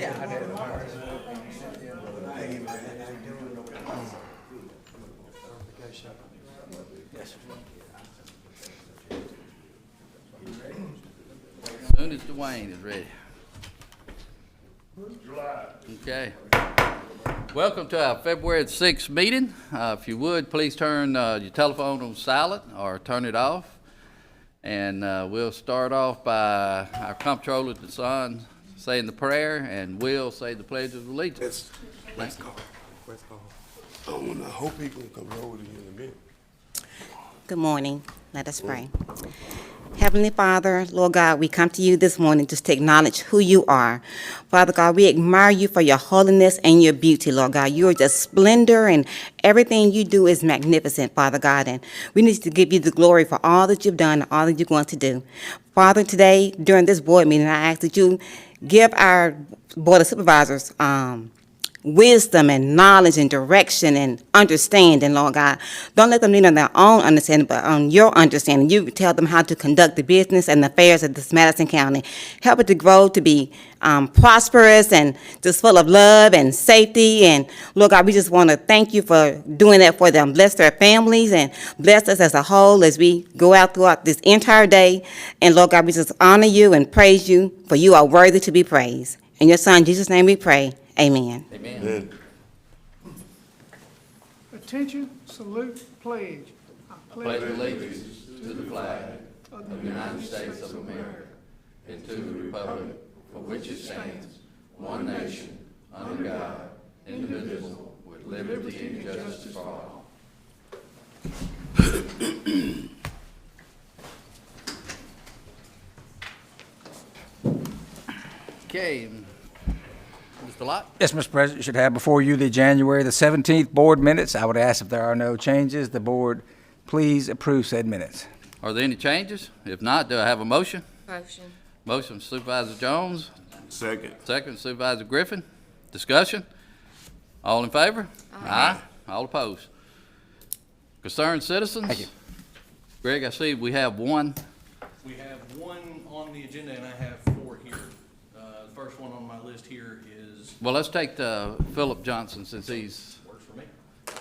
As soon as Dwayne is ready. Okay. Welcome to our February 6th meeting. If you would, please turn your telephone on silent or turn it off. And we'll start off by our comptroller, the son, saying the prayer, and we'll say the Pledge of Allegiance. Let's go. I hope he can come over to you in a minute. Good morning. Let us pray. Heavenly Father, Lord God, we come to you this morning just to acknowledge who you are. Father God, we admire you for your holiness and your beauty, Lord God. You are just splendor, and everything you do is magnificent, Father God. And we need to give you the glory for all that you've done and all that you're going to do. Father, today, during this board meeting, I ask that you give our Board of Supervisors wisdom and knowledge and direction and understanding, Lord God. Don't let them lean on their own understanding, but on your understanding. You tell them how to conduct the business and affairs of this Madison County. Help it to grow to be prosperous and just full of love and safety. And Lord God, we just want to thank you for doing that for them. Bless their families and bless us as a whole as we go out throughout this entire day. And Lord God, we just honor you and praise you, for you are worthy to be praised. In your Son, Jesus' name we pray. Amen. Amen. Attention, salute, pledge. I Pledge allegiance to the flag of the United States of America and to the republic for which it stands, one nation, under God, indivisible, with liberty and justice for all. Okay, Mr. Lott? Yes, Mr. President, you should have before you the January the 17th board minutes. I would ask if there are no changes, the board please approve said minutes. Are there any changes? If not, do I have a motion? Motion. Motion Supervisor Jones, Second. second Supervisor Griffin. Discussion? All in favor? Aye. All opposed? Concerned citizens? Thank you. Greg, I see we have one. We have one on the agenda, and I have four here. The first one on my list here is, Well, let's take Philip Johnson since works for me.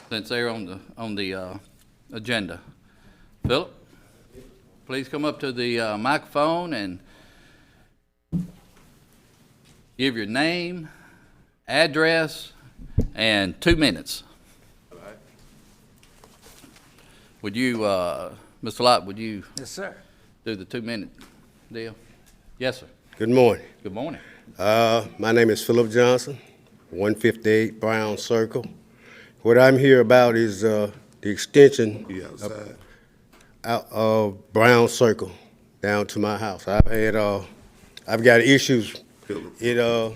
they're on the agenda. Philip, please come up to the microphone and give your name, address, and 2 minutes. Would you, Mr. Lott, would you Yes, sir. do the 2 minute deal? Yes, sir. Good morning. Good morning. My name is Philip Johnson, 158 Brown Circle. What I'm here about is the extension You outside? out of Brown Circle down to my house. I've got issues. The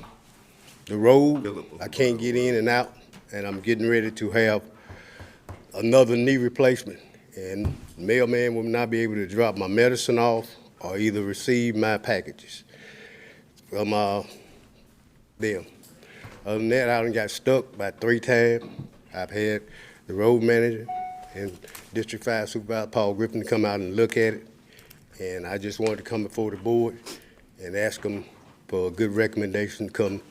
road, I can't get in and out, and I'm getting ready to have another knee replacement. And the mailman will not be able to drop my medicine off or either receive my packages from them. Other than that, I done got stuck about 3 times. I've had the road manager and District 5 Supervisor Paul Griffin to come out and look at it. And I just wanted to come before the board and ask them for a good recommendation to come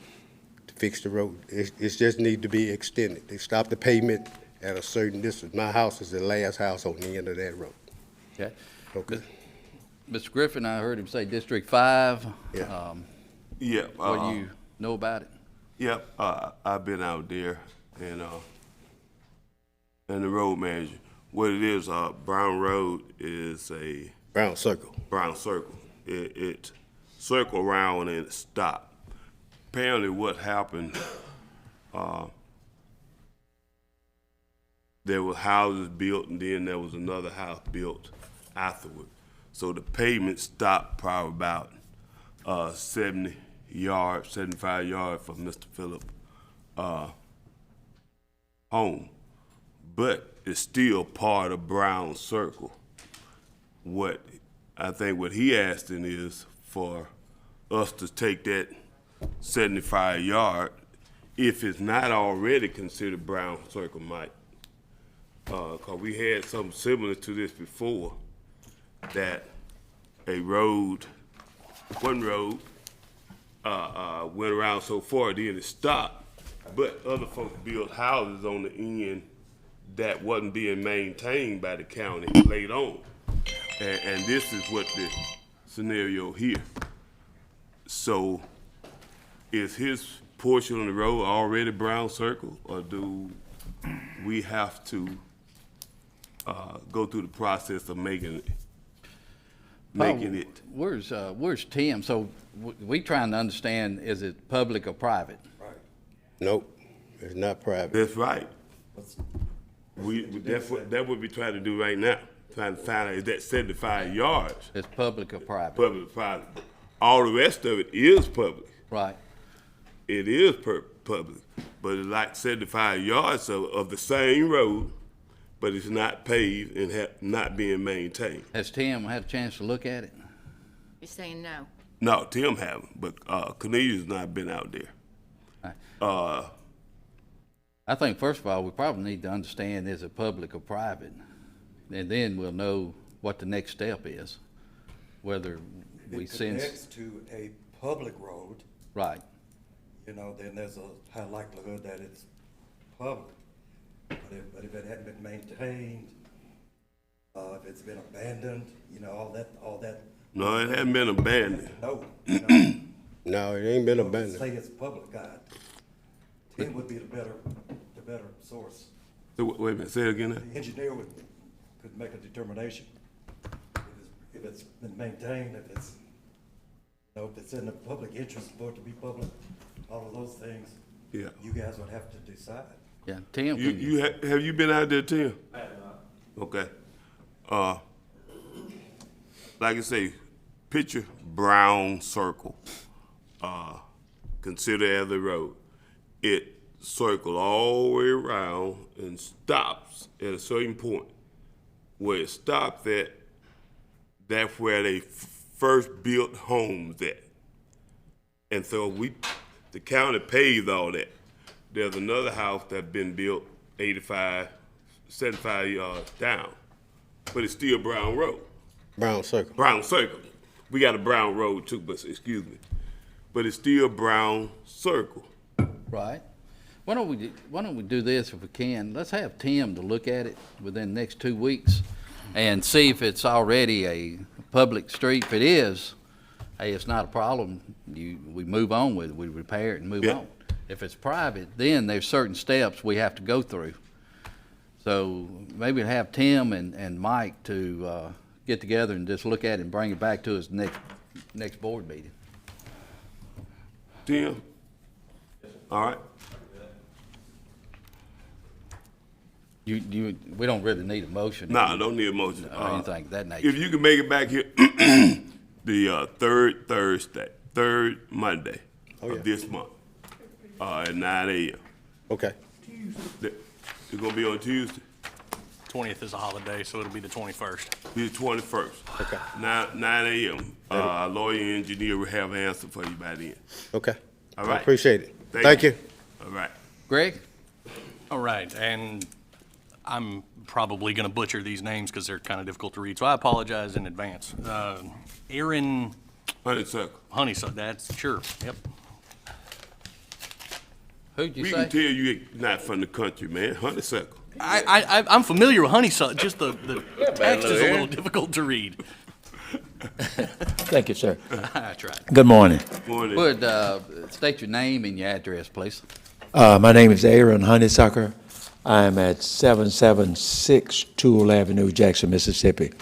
to fix the road. It just need to be extended. They stopped the pavement at a certain distance. My house is the last house on the end of that road. Okay. Okay. Mr. Griffin, I heard him say District 5. Yeah. Yeah. What do you know about it? Yep. I've been out there and the road manager. What it is, Brown Road is a Brown Circle. brown circle. It circle around and it stop. Apparently what happened, there were houses built and then there was another house built afterward. So the pavement stopped probably about 70 yards, 75 yards from Mr. Phillip home. But it's still part of Brown Circle. What I think what he asking is for us to take that 75 yard, if it's not already considered Brown Circle, Mike. Cause we had something similar to this before, that a road, one road, went around so far, then it stopped. But other folks built houses on the end that wasn't being maintained by the county later on. And this is what the scenario here. So is his portion of the road already brown circle, or do we have to go through the process of making it? Where's Tim? So we trying to understand, is it public or private? Nope, it's not private. That's right. That's what we're trying to do right now. Trying to find out, is that 75 yards It's public or private? public or private? All the rest of it is public. Right. It is public, but it's like 75 yards of the same road, but it's not paved and not being maintained. Has Tim had a chance to look at it? You're saying no? No, Tim haven't, but Cornelius not been out there. I think, first of all, we probably need to understand, is it public or private? And then we'll know what the next step is, whether we If it send. connects to a public road, Right. then there's a high likelihood that it's public. But if it hadn't been maintained, if it's been abandoned, all that. No, it hasn't been abandoned. No, No, it ain't been Say abandoned. it's public, God. Tim would be the better source. So, wait a minute, say it again now. The engineer could make a determination. If it's been maintained, if it's in the public interest for it to be public, all of those things. Yeah. You guys would have to decide. Yeah, Tim, Have you been out there, Tim? I have not. Okay. Like I say, picture brown circle. Consider as a road. It circle all the way around and stops at a certain point. Where it stops at, that's where they first built homes at. And so the county pays all that. There's another house that's been built 75 yards down, but it's still Brown Road. Brown circle. Brown Circle. We got a Brown Road too, but excuse me. But it's still Brown Circle. right. Why don't we do this if we can? Let's have Tim to look at it within the next 2 weeks and see if it's already a public street. If it is, hey, it's not a problem. We move on with it. We repair it and move Yeah. on. If it's private, then there's certain steps we have to go through. So maybe have Tim and Mike to get together and just look at it and bring it back to us next board meeting. Tim? All right. We don't really need a motion. Nah, don't need a motion. Or anything of that nature. If you can make it back here, the third Monday of this month, at 9 a.m. Okay. It's gonna be on Tuesday, 20th is a holiday, so it'll be the 21st. be the 21st. Okay. 9 a.m. Our lawyer and engineer will have an answer for you by then. Okay. All I right. appreciate it. Thank you. All right. Greg? All right, and I'm probably going to butcher these names because they're kind of difficult to read, so I apologize in advance. Aaron Honeysuckle. Honeysuckle, that's sure, yep. Who'd you We say? can tell you're not from the country, man. Honeysuckle. I'm familiar with honeysuckle, just the text is a little difficult to read. Thank you, sir. That's right. Good morning. Morning. Would state your name and your address, please. My name is Aaron Honeysucker. I'm at 776 Toole Avenue, Jackson, Mississippi.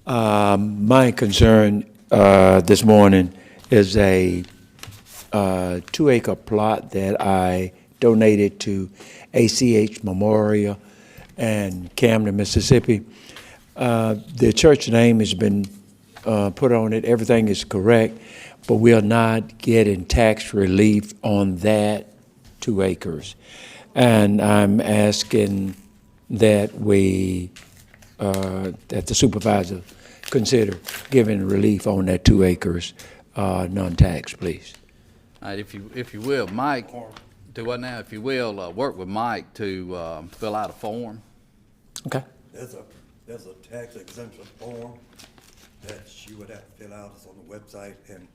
My concern this morning is a 2-acre plot that I donated to ACH Memorial in Camden, Mississippi. The church name has been put on it. Everything is correct, but we are not getting tax relief on that 2 acres. And I'm asking that that the supervisor consider giving relief on that 2 acres, non-tax, please. All right, if you will, Mike, do what now? If you will, work with Mike to fill out a form. Okay. There's a tax exemption form that you would have to fill out. It's on the website, and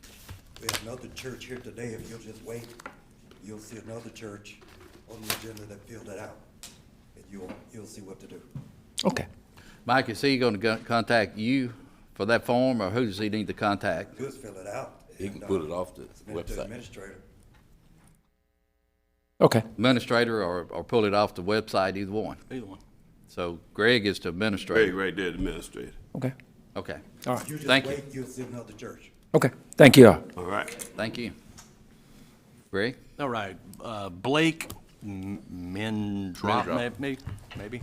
We have another church here today. If you'll just wait, you'll see another church on the agenda that filled that out. And you'll see what to do. Okay. Mike, is he gonna contact you for that form, or who does he need to contact? Just fill it out. He can and, put it off the submit it to the website. administrator. Okay. Administrator or pull it off the website, either one. Either one. So Greg is the Greg administrator. right there, the administrator. Okay. Okay, All right. You just Thank you. wait, you'll see another church. Okay. Thank you all. All right. thank you. Greg? All right, Blake Mendrop, Mendrop. maybe?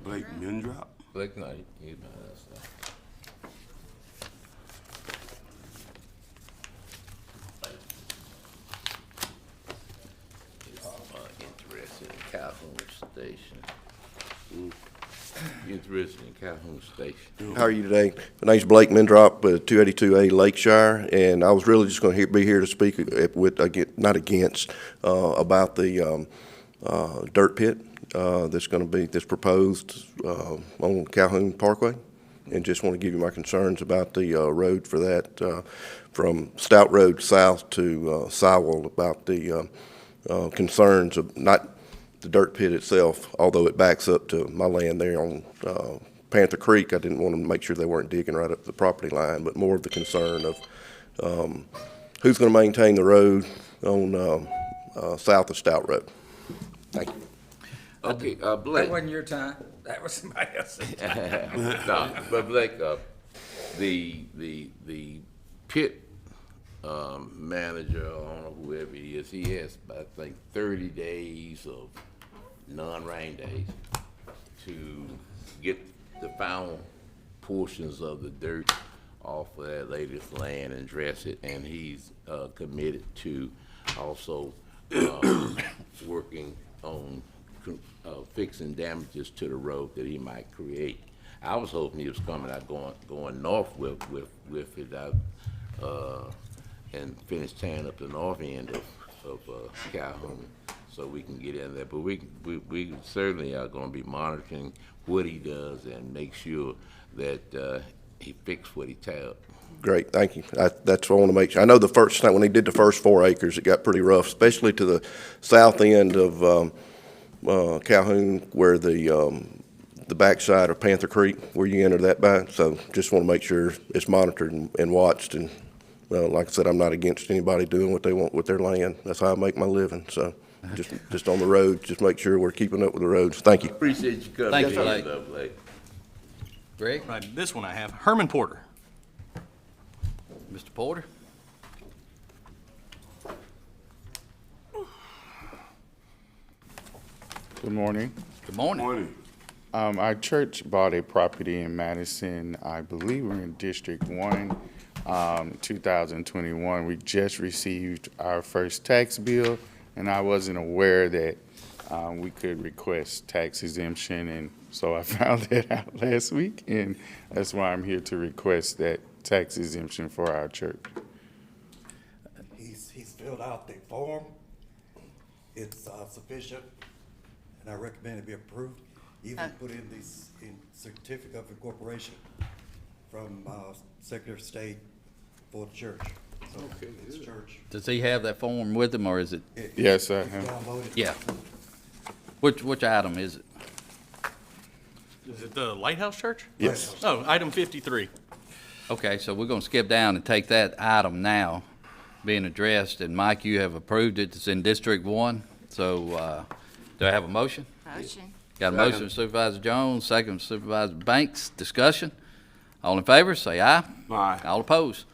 Blake Mendrop. Blake Knight, he's my stuff. Interested in Calhoun Station. Interested in Calhoun Station. How are you today? My name's Blake Mendrop, 282A Lakeshire, and I was really just going to be here to speak not against, about the dirt pit that's proposed on Calhoun Parkway, and just want to give you my concerns about the road for that, from Stout Road south to Sywell, about the concerns of not the dirt pit itself, although it backs up to my land there on Panther Creek. I didn't want to make sure they weren't digging right up the property line, but more of the concern of who's going to maintain the road on south of Stout Road. Thank you. Okay, That Blake. wasn't your time. That was somebody else's. No, but Blake, the pit manager, I don't know whoever he is, he has, I think, 30 days of non-rain days to get the final portions of the dirt off of that lady's land and dress it, and he's committed to also working on fixing damages to the road that he might create. I was hoping he was coming out going north with it out, and finish tearing up the north end of Calhoun, so we can get in there. But we certainly are going to be monitoring what he does and make sure that he fixes what he tells. Great, thank you. That's what I want to make sure. I know the first time when they did the first 4 acres, it got pretty rough, especially to the south end of Calhoun, where the backside of Panther Creek, where you enter that by. So just want to make sure it's monitored and watched. And like I said, I'm not against anybody doing what they want with their land. That's how I make my living. So just on the road, just make sure we're keeping up with the roads. Thank you. Appreciate you coming. Thank you, Yes, Blake. sir, Blake. Greg? Right, this one I have, Herman Porter. Mr. Porter? Good morning. Good morning. Morning. Our church bought a property in Madison, I believe we're in District 1, 2021. We just received our first tax bill, and I wasn't aware that we could request tax exemption, and so I found that out last week, and that's why I'm here to request that tax exemption for our church. He's filled out the form. It's sufficient, and I recommend it be approved. Even put in in certificate of incorporation from Secretary of State for the church. So it's church. Does he have that form with him, or is it? Yes, I It's have. downloaded. Yeah. Which item is it? Is it the Lighthouse Church? Yes. Oh, item 53. Okay, so we're gonna skip down and take that item being addressed, and Mike, you have approved it. It's in District 1. So, do I have a motion? Motion. Got a motion from Supervisor Jones, second from Supervisor Banks. Discussion? All in favor, say aye. Aye. All opposed?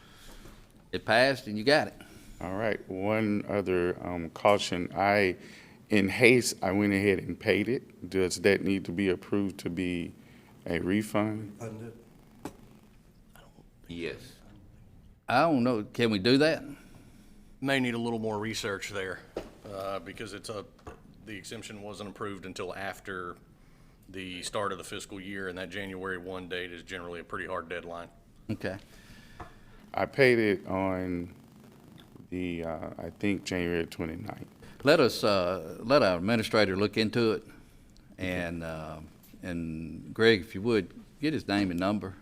It passed and you got it. All right, one other caution. In haste, I went ahead and paid it. Does that need to be approved to be a refund? Funded. Yes. I don't know, can we do that? May need a little more research there, because the exemption wasn't approved until after the start of the fiscal year, and that January 1 date is generally a pretty hard deadline. Okay. I paid it on the, I think, January 29th. Let our administrator look into it, and Greg, if you would, get his name and number,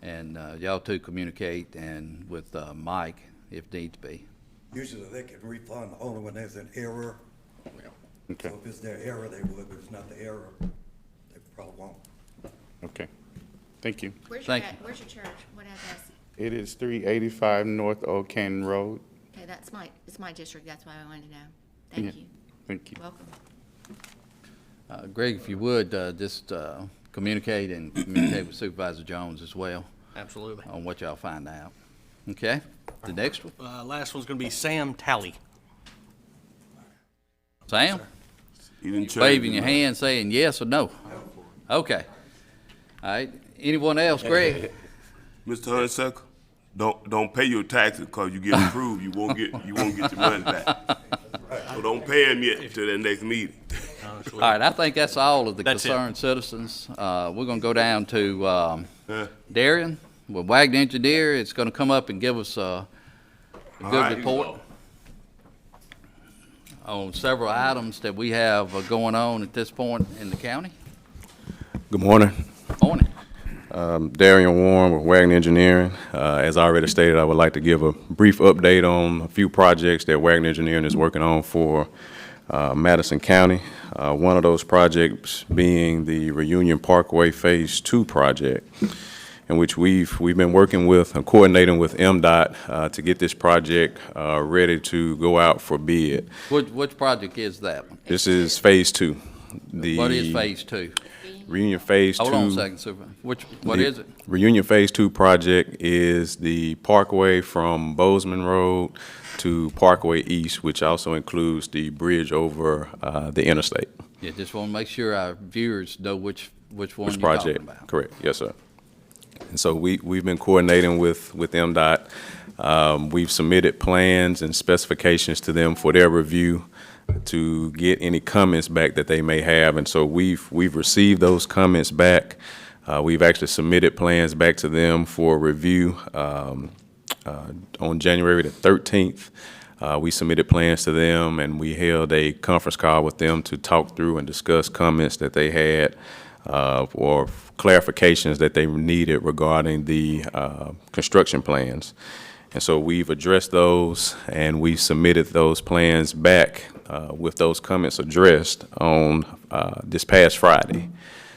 And y'all two communicate and with Mike if need be. Usually they can refund only when there's an error. Okay, So if it's their error, they would, but if it's not the error, they probably won't. okay. Thank you. Where's Thank where's your church? What address? It is 385 North Old Canton Road. Okay, it's my district, that's why I wanted to know. Yeah. Thank you. Thank you. Welcome. Greg, if you would, just communicate with Supervisor Jones as well Absolutely. on what y'all find out. Okay? The next one? Last one's gonna be Sam Talley. Sam? He didn't change Waving it, your man. hand saying yes or no? Okay. All right. Anyone else, Greg? Mr. Honeysuckle, don't pay your taxes because you get approved. You won't get your money back. So don't pay them yet till the next meeting. All right, I think that's all of the That's it. concerned citizens. We're gonna go down to Darian with Wagner Engineer. It's gonna come up and give us a All good right. report on several items that we have going on at this point in the county. Good morning. Morning. Darian Warren with Wagner Engineering. As I already stated, I would like to give a brief update on a few projects that Wagner Engineering is working on for Madison County. One of those projects being the Reunion Parkway Phase 2 project, in which we've been working with and coordinating with MDOT to get this project ready to go out for bid. Which project is that one? This is Phase 2. What is Phase 2? Reunion Phase 2. Hold on a second, Super. What is it? Reunion Phase 2 project is the parkway from Bozeman Road to Parkway East, which also includes the bridge over the interstate. Yeah, just want to make sure our viewers know which one Which you're talking project? about. Correct, yes, sir. And so we've been coordinating with MDOT. We've submitted plans and specifications to them for their review to get any comments back that they may have. And so we've received those comments back. We've actually submitted plans back to them for review on January the 13th. We submitted plans to them, and we held a conference call with them to talk through and discuss comments that they had or clarifications that they needed regarding the construction plans. And so we've addressed those, and we submitted those plans back with those comments addressed on this past Friday.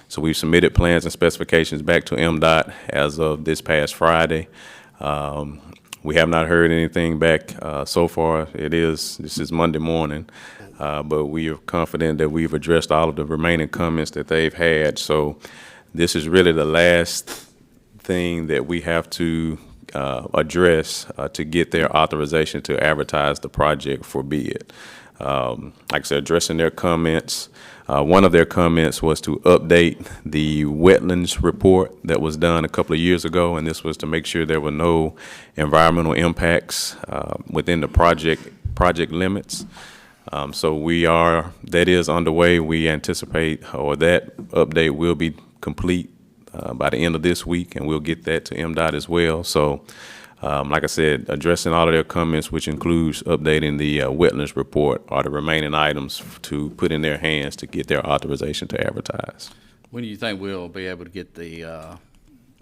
So we've submitted plans and specifications back to MDOT as of this past Friday. We have not heard anything back so far. This is Monday morning, but we are confident that we've addressed all of the remaining comments that they've had. So this is really the last thing that we have to address to get their authorization to advertise the project for bid. Like I said, addressing their comments. One of their comments was to update the wetlands report that was done a couple of years ago, and this was to make sure there were no environmental impacts within the project limits. So that is underway. We anticipate, or that update will be complete by the end of this week, and we'll get that to MDOT as well. So, like I said, addressing all of their comments, which includes updating the wetlands report, are the remaining items to put in their hands to get their authorization to advertise. When do you think we'll be able to get the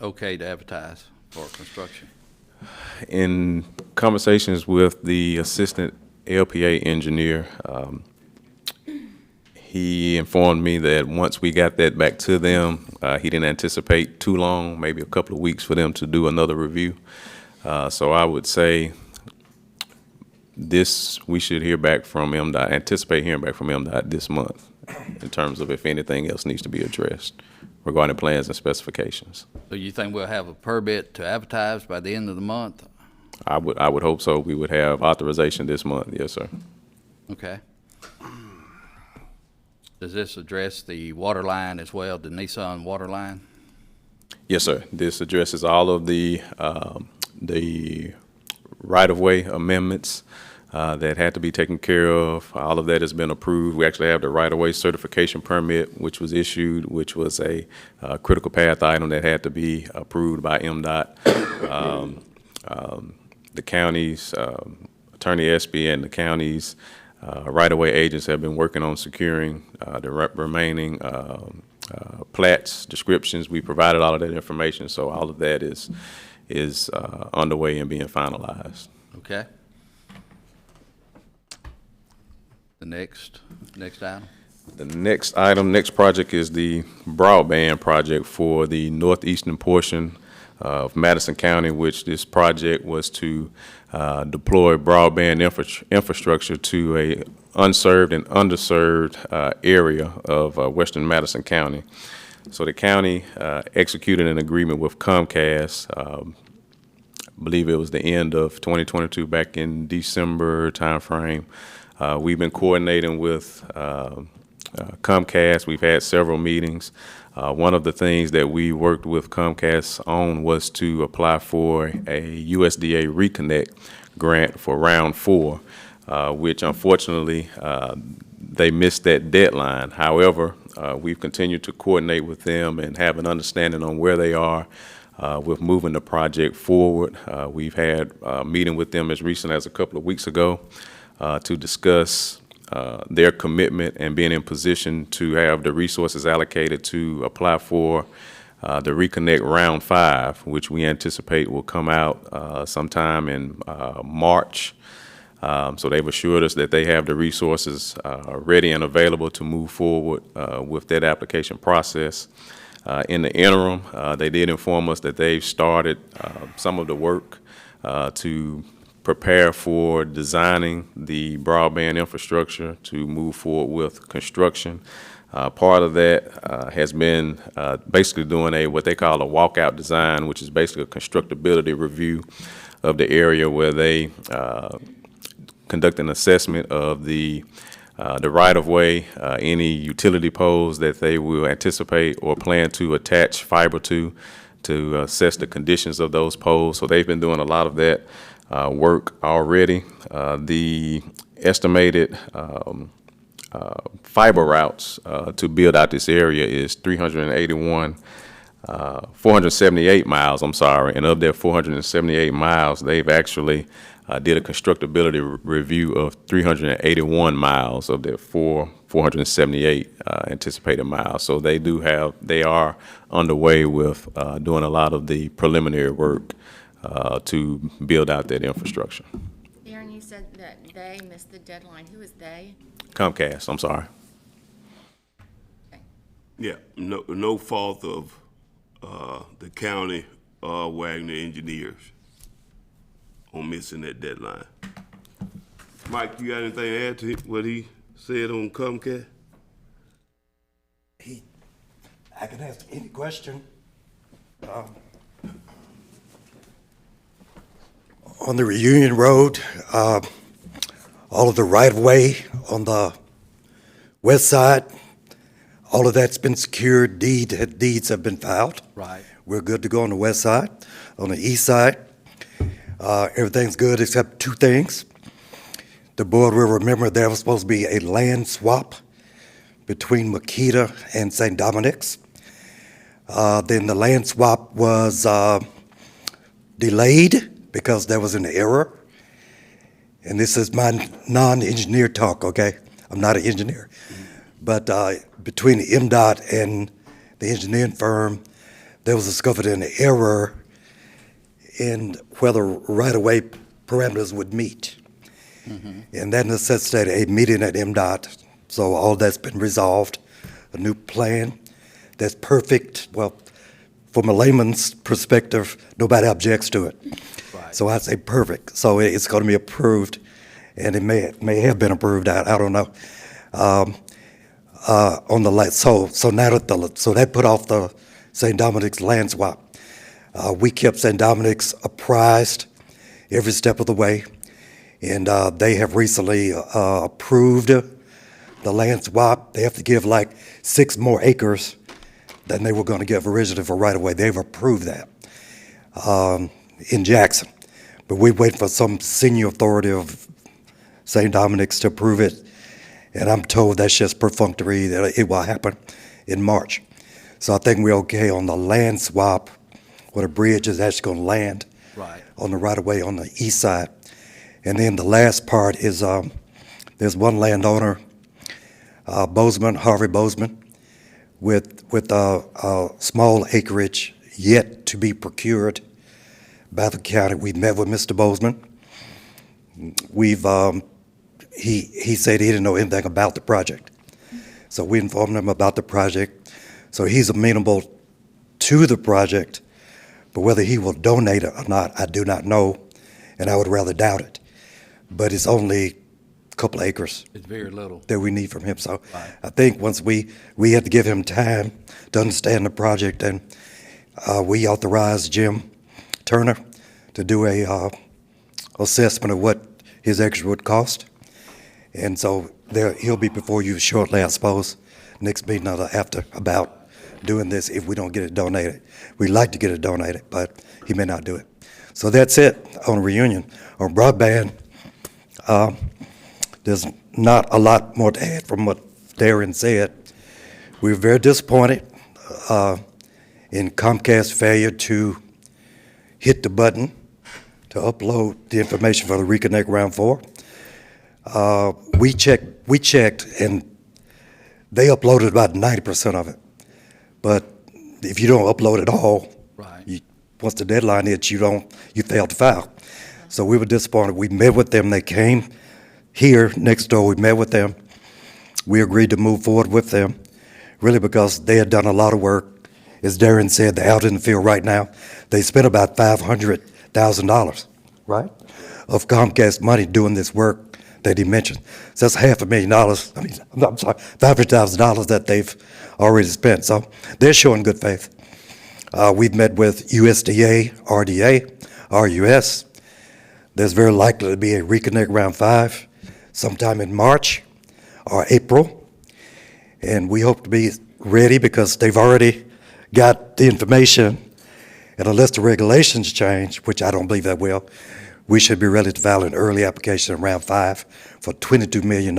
okay to advertise for construction? In conversations with the assistant LPA engineer, he informed me that once we got that back to them, he didn't anticipate too long, maybe a couple of weeks for them to do another review. So I would say we should hear back from MDOT, anticipate hearing back from MDOT this month in terms of if anything else needs to be addressed regarding plans and specifications. So you think we'll have a permit to advertise by the end of the month? I would hope so. We would have authorization this month, yes, sir. Okay. Does this address the water line as well, the Nissan water line? Yes, sir. This addresses all of the right-of-way amendments that had to be taken care of. All of that has been approved. We actually have the right-of-way certification permit, which was issued, which was a critical path item that had to be approved by MDOT. The county's Attorney Espy and the county's right-of-way agents have been working on securing the remaining plats, descriptions. We provided all of that information, so all of that is underway and being finalized. Okay. The next item? The next project is the broadband project for the northeastern portion of Madison County, which this project was to deploy broadband infrastructure to a unserved and underserved area of western Madison County. So the county executed an agreement with Comcast, I believe it was the end of 2022, back in December timeframe. We've been coordinating with Comcast. We've had several meetings. One of the things that we worked with Comcast on was to apply for a USDA Reconnect grant for round 4, which unfortunately they missed that deadline. However, we've continued to coordinate with them and have an understanding on where they are with moving the project forward. We've had a meeting with them as recent as a couple of weeks ago to discuss their commitment and being in position to have the resources allocated to apply for the Reconnect Round 5, which we anticipate will come out sometime in March. So they've assured us that they have the resources ready and available to move forward with that application process. In the interim, they did inform us that they've started some of the work to prepare for designing the broadband infrastructure to move forward with construction. Part of that has been basically doing what they call a walkout design, which is basically a constructability review of the area where they conduct an assessment of the right-of-way, any utility poles that they will anticipate or plan to attach fiber to assess the conditions of those poles. So they've been doing a lot of that work already. The estimated fiber routes to build out this area is 478 miles, and of their 478 miles, they've actually did a constructability review of 381 miles of their 478 anticipated miles. So they are underway with doing a lot of the preliminary work to build out that infrastructure. Darren, you said that they missed the deadline. Who is they? Comcast, I'm sorry. Yeah, no fault of the county or Wagner engineers on missing that deadline. Mike, you got anything to add to what he said on Comcast? I can ask any question. On the Reunion Road, all of the right-of-way on the west side, all of that's been secured, deeds have been filed. Right. We're good to go on the west side. On the east side, everything's good except 2 things. The board will remember there was supposed to be a land swap between Makita and St. Dominic's. Then the land swap was delayed because there was an error. And this is my non-engineer talk, okay? I'm not an engineer. But between the MDOT and the engineering firm, there was discovered an error in whether right-of-way parameters would meet. And that necessitated a meeting at MDOT. So all that's been resolved, a new plan that's perfect. Well, from a layman's perspective, nobody objects to it. Right. So I say perfect. So it's going to be approved, and it may have been approved. I don't know. On the light, so now that put off the St. Dominic's land swap. We kept St. Dominic's apprised every step of the way, and they have recently approved the land swap. They have to give like 6 more acres than they were going to give originally for right-of-way. They've approved that in Jackson. But we wait for some senior authority of St. Dominic's to approve it, and I'm told that's just perfunctory, that it will happen in March. So I think we're okay on the land swap, where the bridge is actually going to land on the right-of-way on the east side. And then the last part is there's one landowner, Harvey Bozeman. with small acreage yet to be procured by the county. We met with Mr. Bozeman. He said he didn't know anything about the project. So we informed him about the project. So he's amenable to the project, but whether he will donate it or not, I do not know, and I would rather doubt it. But it's only a couple of acres It's very little. that we need from him. So Right. I think once we had to give him time to understand the project, and we authorized Jim Turner to do a assessment of what his acreage would cost. And so he'll be before you shortly, I suppose, next meeting or after, about doing this if we don't get it donated. We'd like to get it donated, but he may not do it. So that's it on reunion. On broadband, there's not a lot more to add from what Darren said. We were very disappointed in Comcast's failure to hit the button to upload the information for the Reconnect Round 4. We checked, and they uploaded about 90% of it. But if you don't upload it all, Right. once the deadline hits, you fail to file. So we were disappointed. We met with them. They came here next door. We met with them. We agreed to move forward with them, really because they had done a lot of work. As Darren said, they're out in the field right now. They spent about $500,000, right, of Comcast money doing this work that he mentioned. So that's $500,000. I'm sorry, $500,000 that they've already spent. So they're showing good faith. We've met with USDA, RDA, RUS. There's very likely to be a Reconnect Round 5 sometime in March or April. And we hope to be ready because they've already got the information, and unless the regulations change, which I don't believe that will, we should be ready to file an early application in round 5 for $22 million.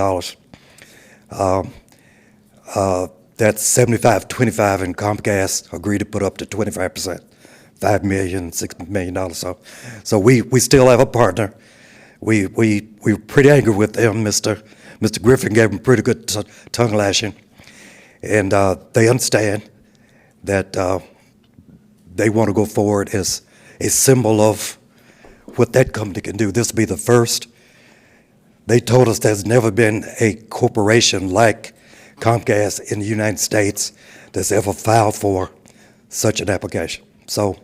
That's 75-25, and Comcast agreed to put up to 25%, $5 million, $6 million. So we still have a partner. We were pretty angry with them. Mr. Griffin gave them pretty good tongue lashing, and they understand that they want to go forward as a symbol of what that company can do. This will be the first. They told us there's never been a corporation like Comcast in the United States that's ever filed for such an application. So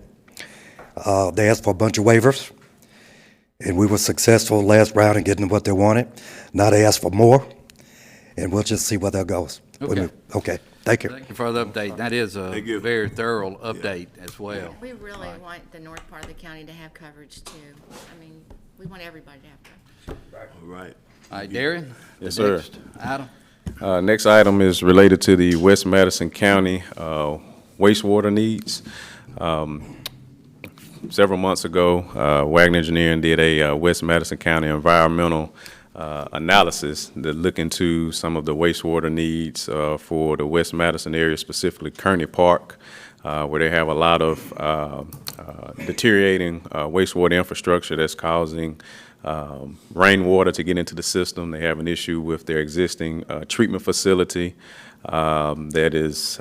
they asked for a bunch of waivers, and we were successful last round in getting what they wanted. Now they asked for more, and we'll just see where that goes. Okay. Okay, thank you. Thank you for the update. That is a Thank you. very thorough update as well. We really want the north part of the county to have coverage too. I mean, we want everybody to have coverage. All right. All right, Darren? Yes, the sir. next Item? Next item is related to the West Madison County wastewater needs. Several months ago, Wagner Engineering did a West Madison County environmental analysis that looked into some of the wastewater needs for the West Madison area, specifically Kearney Park, where they have a lot of deteriorating wastewater infrastructure that's causing rainwater to get into the system. They have an issue with their existing treatment facility that is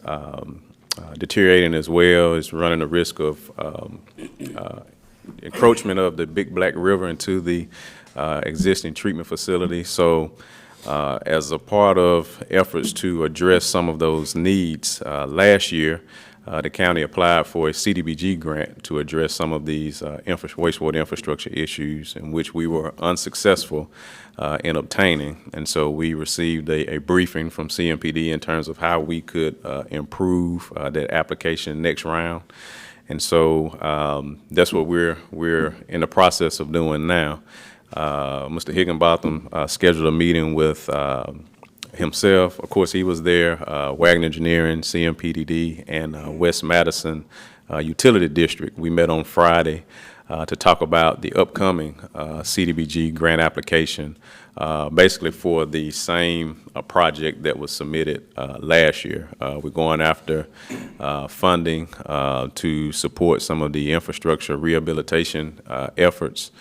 deteriorating as well. It's running the risk of encroachment of the Big Black River into the existing treatment facility. So as a part of efforts to address some of those needs, last year, the county applied for a CDBG grant to address some of these wastewater infrastructure issues, in which we were unsuccessful in obtaining. And so we received a briefing from CMPD in terms of how we could improve that application next round. And so that's what we're in the process of doing now. Mr. Higginbotham scheduled a meeting with himself. Of course, he was there, Wagner Engineering, CMPDD, and West Madison Utility District. We met on Friday to talk about the upcoming CDBG grant application, basically for the same project that was submitted last year. We're going after funding to support some of the infrastructure rehabilitation efforts.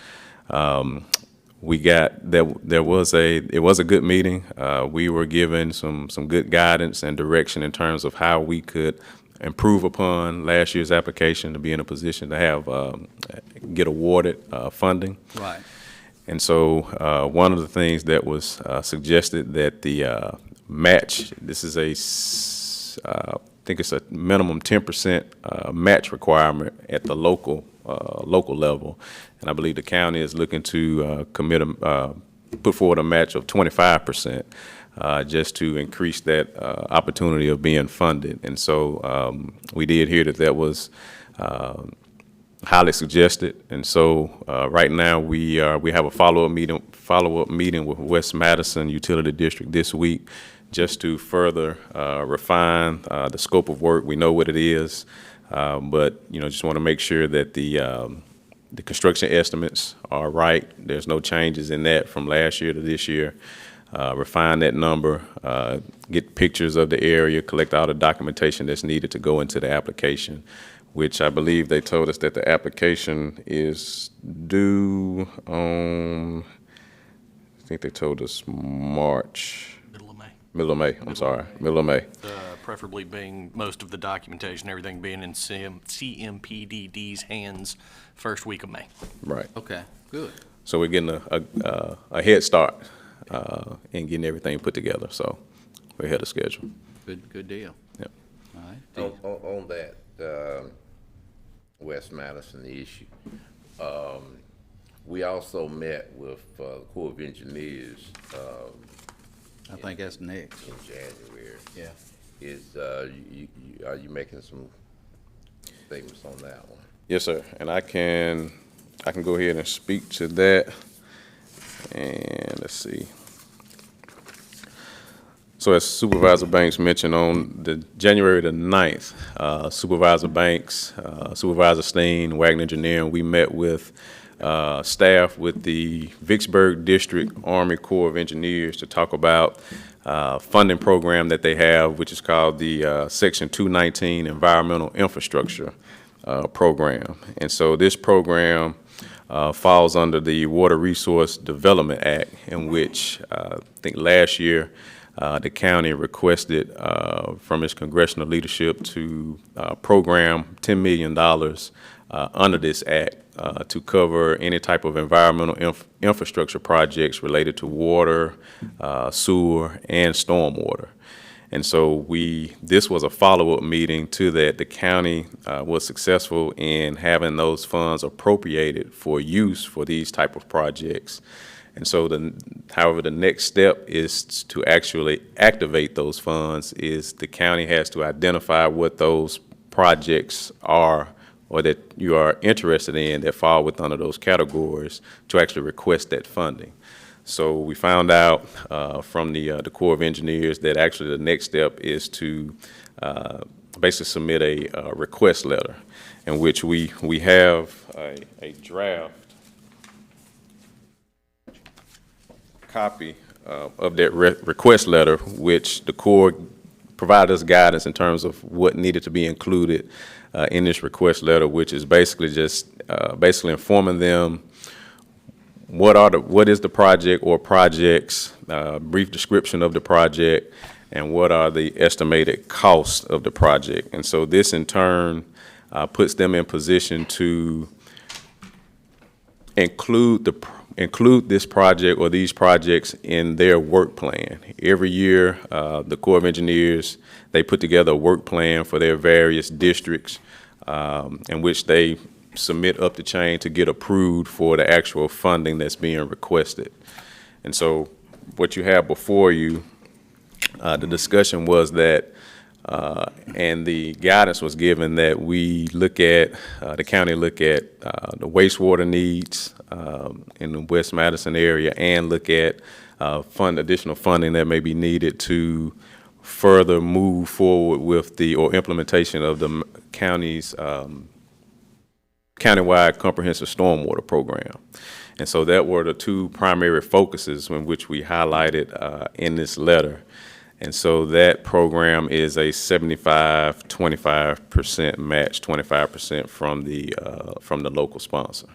there was a good meeting. We were given some good guidance and direction in terms of how we could improve upon last year's application to be in a position to have get awarded funding. Right. And so one of the things that was suggested that the match, this is I think it's a minimum 10% match requirement at the local level, and I believe the county is looking to put forward a match of 25%, just to increase that opportunity of being funded. And so we did hear that was highly suggested, and so right now we have a follow-up meeting with West Madison Utility District this week, just to further refine the scope of work. We know what it is, but just want to make sure that the construction estimates are right. There's no changes in that from last year to this year. Refine that number, get pictures of the area, collect all the documentation that's needed to go into the application, which I believe they told us that the application is due on, I think they told us March. Middle of May, I'm sorry, middle of May. Preferably being most of the documentation, everything being in CMPDD's hands first week of May. Right. Okay, good. So we're getting a head start in getting everything put together, so we're ahead of schedule. Good deal. Yep. All right. On that, West Madison issue, we also met with the Corps of Engineers I think that's next. in January. Yeah. Are you making some statements on that one? Yes, sir. And I can go ahead and speak to that. And let's see. So as Supervisor Banks mentioned, on the January the 9th, Supervisor Banks, Supervisor Steen, Wagner Engineering, we met with staff with the Vicksburg District Army Corps of Engineers to talk about funding program that they have, which is called the Section 219 Environmental Infrastructure Program. And so this program falls under the Water Resource Development Act, in which I think last year the county requested from its congressional leadership to program $10 million under this act to cover any type of environmental infrastructure projects related to water, sewer, and stormwater. And so this was a follow-up meeting to that. The county was successful in having those funds appropriated for use for these type of projects. And so however, the next step is to actually activate those funds. Is the county has to identify what those projects are, or that you are interested in, that fall within under those categories, to actually request that funding. So we found out from the Corps of Engineers that actually the next step is to basically submit a request letter, in which we have a draft copy of that request letter, which the Corps provided us guidance in terms of what needed to be included in this request letter, which is basically just basically informing them what is the project or projects, brief description of the project, and what are the estimated costs of the project. And so this in turn puts them in position to include this project or these projects in their work plan. Every year, the Corps of Engineers, they put together a work plan for their various districts, in which they submit up the chain to get approved for the actual funding that's being requested. And so what you have before you, the discussion was that, and the guidance was given that we look at, the county look at the wastewater needs in the West Madison area, and look at additional funding that may be needed to further move forward with implementation of the county's countywide comprehensive stormwater program. And so that were the two primary focuses in which we highlighted in this letter. And so that program is a 75-25% match, 25% from the local sponsor.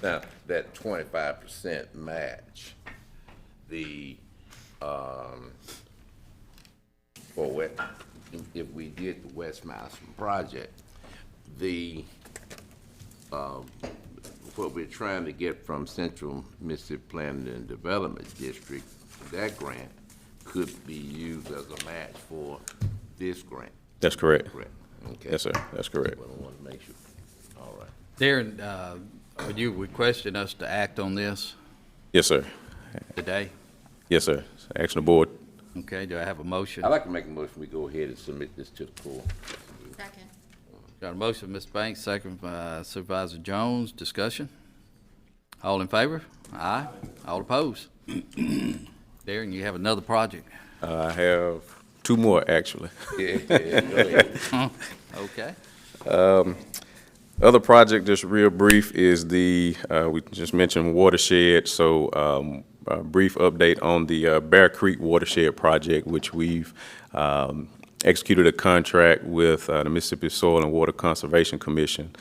Now, that 25% match, for what, if we did the West Master project, what we're trying to get from Central Mississippi Planning and Development District, that grant could be used as a match for this grant. That's correct. Correct. Okay. Yes, sir, that's correct. Well, I want to make sure. All right. Darren, are you requesting us to act on this Yes, sir. today? Yes, sir. Action the board. Okay, do I have a motion? I'd like to make a motion, we go ahead and submit this to the court. Second. Got a motion, Ms. Banks, second by Supervisor Jones. Discussion? All in favor? Aye. All opposed? Darren, you have another project. I have two more, actually. Yeah, go ahead. Okay. Other project, just real brief, is we just mentioned watershed, so a brief update on the Bear Creek Watershed Project, which we've executed a contract with the Mississippi Soil and Water Conservation Commission.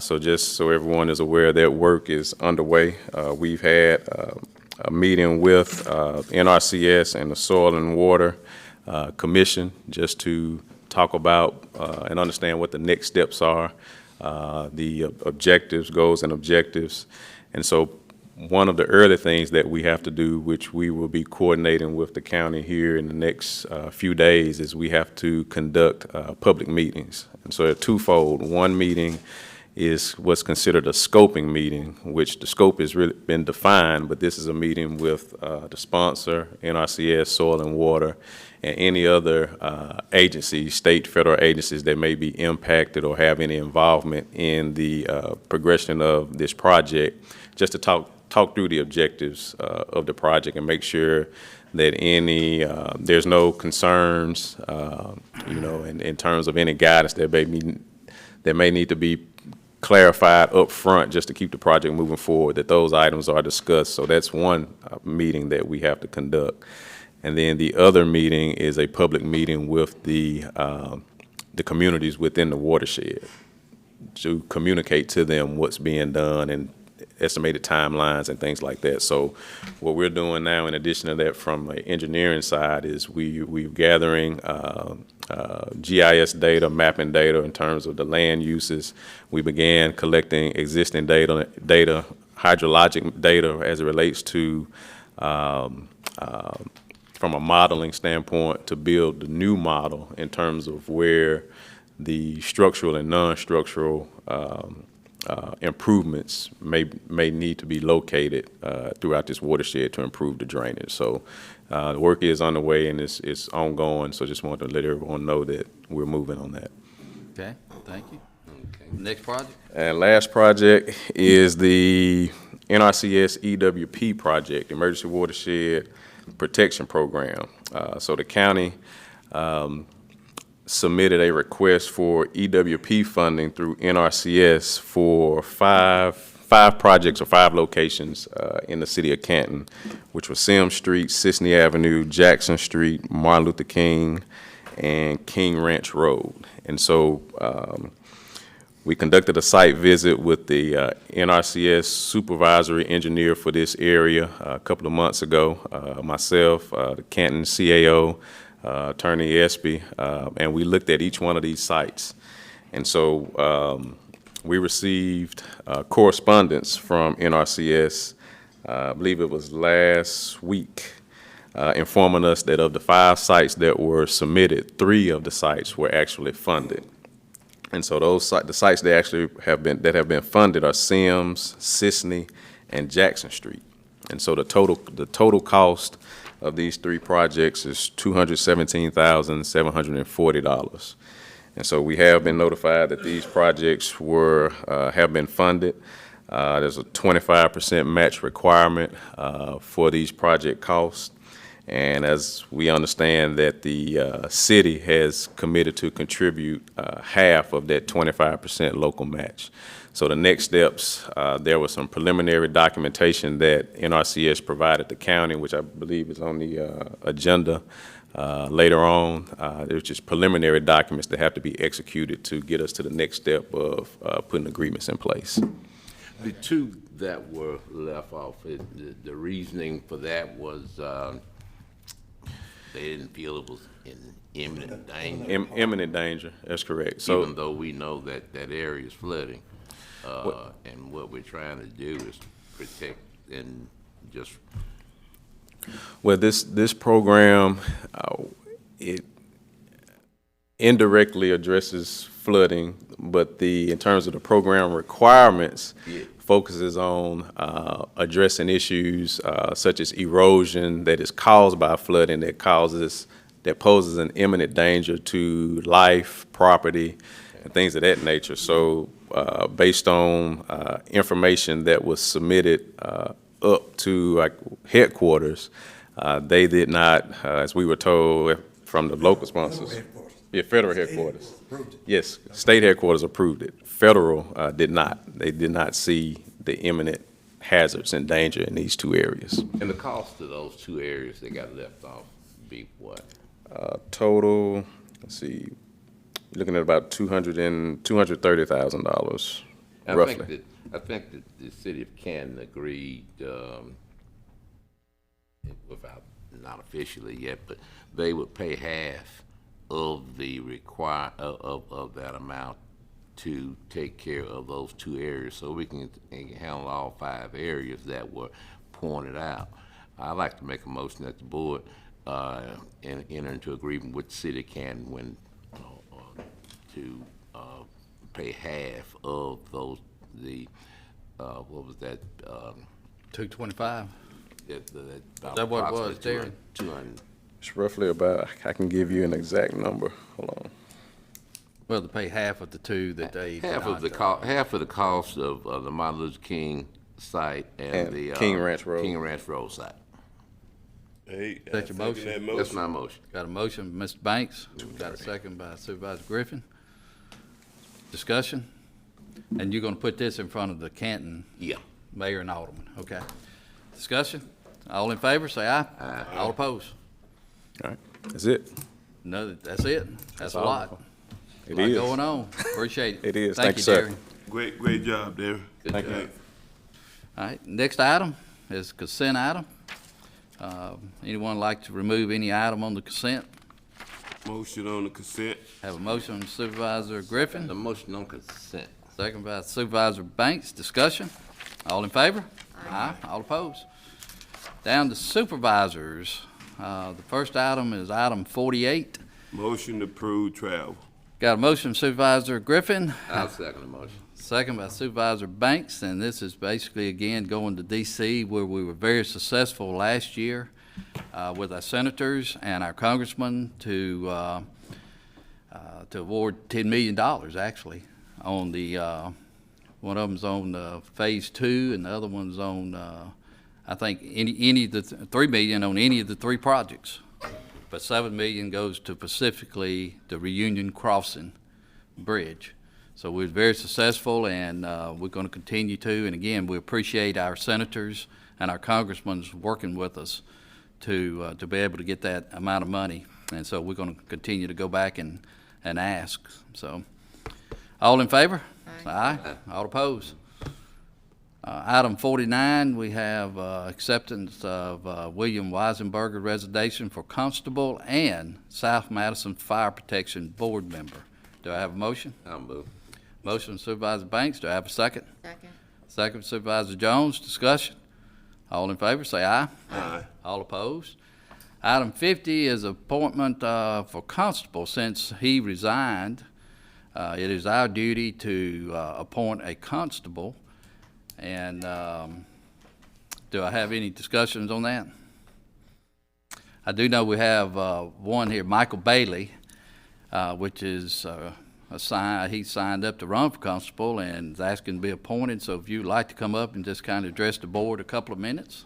So just so everyone is aware, that work is underway. We've had a meeting with NRCS and the Soil and Water Commission just to talk about and understand what the next steps are, the objectives, goals and objectives. And so one of the early things that we have to do, which we will be coordinating with the county here in the next few days, is we have to conduct public meetings. And so they're twofold. One meeting is what's considered a scoping meeting, which the scope has really been defined, but this is a meeting with the sponsor, NRCS, Soil and Water, and any other agencies, state, federal agencies that may be impacted or have any involvement in the progression of this project, just to talk through the objectives of the project and make sure that there's no concerns, in terms of any guidance that may need to be clarified up front just to keep the project moving forward, that those items are discussed. So that's one meeting that we have to conduct. And then the other meeting is a public meeting with the communities within the watershed to communicate to them what's being done and estimated timelines and things like that. So what we're doing now, in addition to that, from an engineering side, is we're gathering GIS data, mapping data in terms of the land uses. We began collecting existing data, hydrologic data as it relates to from a modeling standpoint to build the new model in terms of where the structural and non-structural improvements may need to be located throughout this watershed to improve the drainage. So the work is underway and it's ongoing, so just wanted to let everyone know that we're moving on that. Okay, thank you. Okay. Next project? And last project is the NRCS EWP project, Emergency Watershed Protection Program. So the county submitted a request for EWP funding through NRCS for five projects or 5 locations in the city of Canton, which were Sims Street, Sisney Avenue, Jackson Street, Martin Luther King, and King Ranch Road. And so we conducted a site visit with the NRCS supervisory engineer for this area a couple of months ago, myself, the Canton CAO, Attorney Espy, and we looked at each one of these sites. And so we received correspondence from NRCS, I believe it was last week, informing us that of the 5 sites that were submitted, 3 of the sites were actually funded. And so the sites that actually have been funded are Sims, Sisney, and Jackson Street. And so the total cost of these 3 projects is $217,740. And so we have been notified that these projects have been funded. There's a 25% match requirement for these project costs. And as we understand that the city has committed to contribute half of that 25% local match. So the next steps, there was some preliminary documentation that NRCS provided the county, which I believe is on the agenda later on. There's just preliminary documents that have to be executed to get us to the next step of putting agreements in place. The two that were left off, the reasoning for that was, they didn't feel it was in imminent danger. Imminent danger, that's correct. So, Even though we know that that area is flooding. And what we're trying to do is protect and just. well, this program, it indirectly addresses flooding, but in terms of the program requirements, focuses on addressing issues such as erosion that is caused by flooding that poses an imminent danger to life, property, and things of that nature. So based on information that was submitted up to headquarters, they did not, as we were told from the local sponsors. Yeah, federal headquarters. Yes, state headquarters approved it. Federal did not. They did not see the imminent hazards and danger in these two areas. And the cost of those two areas that got left off be what? Total, let's see, looking at about $230,000 roughly. I think that the city of Canton agreed, without, not officially yet, but they would pay half of the of that amount to take care of those two areas, so we can handle all 5 areas that were pointed out. I'd like to make a motion that the board enter into agreement with the city of Canton to pay half of those, what was that? 225. Is that what it was, Terry? 200. It's roughly about, I can give you an exact number, hold on. Well, to pay half of the two that they. Half of the cost of the Martin Luther King site and the King Ranch Road. King Ranch Road site. Hey, That's your motion? That's my motion. Got a motion by Mr. Banks, got a second by Supervisor Griffin. Discussion? And you're gonna put this in front of the Canton Yeah. mayor and alderman, okay? Discussion? All in favor, say aye. Aye. All opposed? All right, that's it. No, that's it. That's a all. lot. It Lot is. going on. Appreciate it. It is. Thank Thank you, you, sir. Terry. Great job, Darren. Thank you. All right, next item is consent item. Anyone like to remove any item on the consent? Motion on the consent. Have a motion from Supervisor Griffin, The motion on consent. second by Supervisor Banks. Discussion? All in favor? Aye. All opposed? Down to supervisors. The first item is item 48. Motion to approve travel. Got a motion from Supervisor Griffin, I'll second the motion. second by Supervisor Banks, and this is basically, again, going to D.C., where we were very successful last year with our senators and our congressmen to award $10 million, actually, on the, one of them's on Phase 2, and the other one's on, I think, any of the $3 million on any of the 3 projects. But $7 million goes to specifically the Reunion Crossing Bridge. So we're very successful, and we're going to continue to. And again, we appreciate our senators and our congressmen working with us to be able to get that amount of money. And so we're going to continue to go back and ask. So, all in favor? Aye. All opposed? Item 49, we have acceptance of William Weisenberger resignation for constable and South Madison Fire Protection Board member. Do I have a motion? I'll move. Motion Supervisor Banks. Do I have a second? Second. Second Supervisor Jones. Discussion? All in favor, say aye. Aye. All opposed? Item 50 is appointment for constable. Since he resigned, it is our duty to appoint a constable. And do I have any discussions on that? I do know we have one here, Michael Bailey, which is he signed up to run for constable and is asking to be appointed. So if you'd like to come up and just kind of address the board a couple of minutes.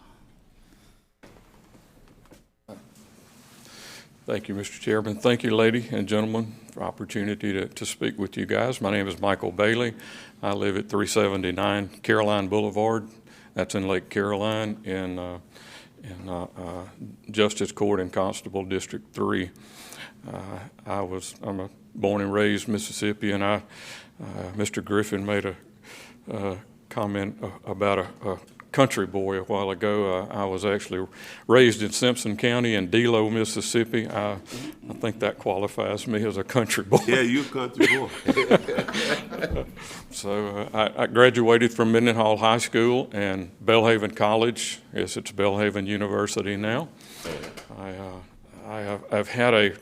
Thank you, Mr. Chairman. Thank you, lady and gentlemen, for opportunity to speak with you guys. My name is Michael Bailey. I live at 379 Caroline Boulevard. That's in Lake Caroline in Justice Court in Constable District 3. I'm born and raised Mississippi, and Mr. Griffin made a comment about a country boy a while ago. I was actually raised in Simpson County in Delo, Mississippi. I think that qualifies me as a country boy. Yeah, you're a country boy. So I graduated from Mendenhall High School and Belhaven College. Yes, it's Belhaven University now. I've had a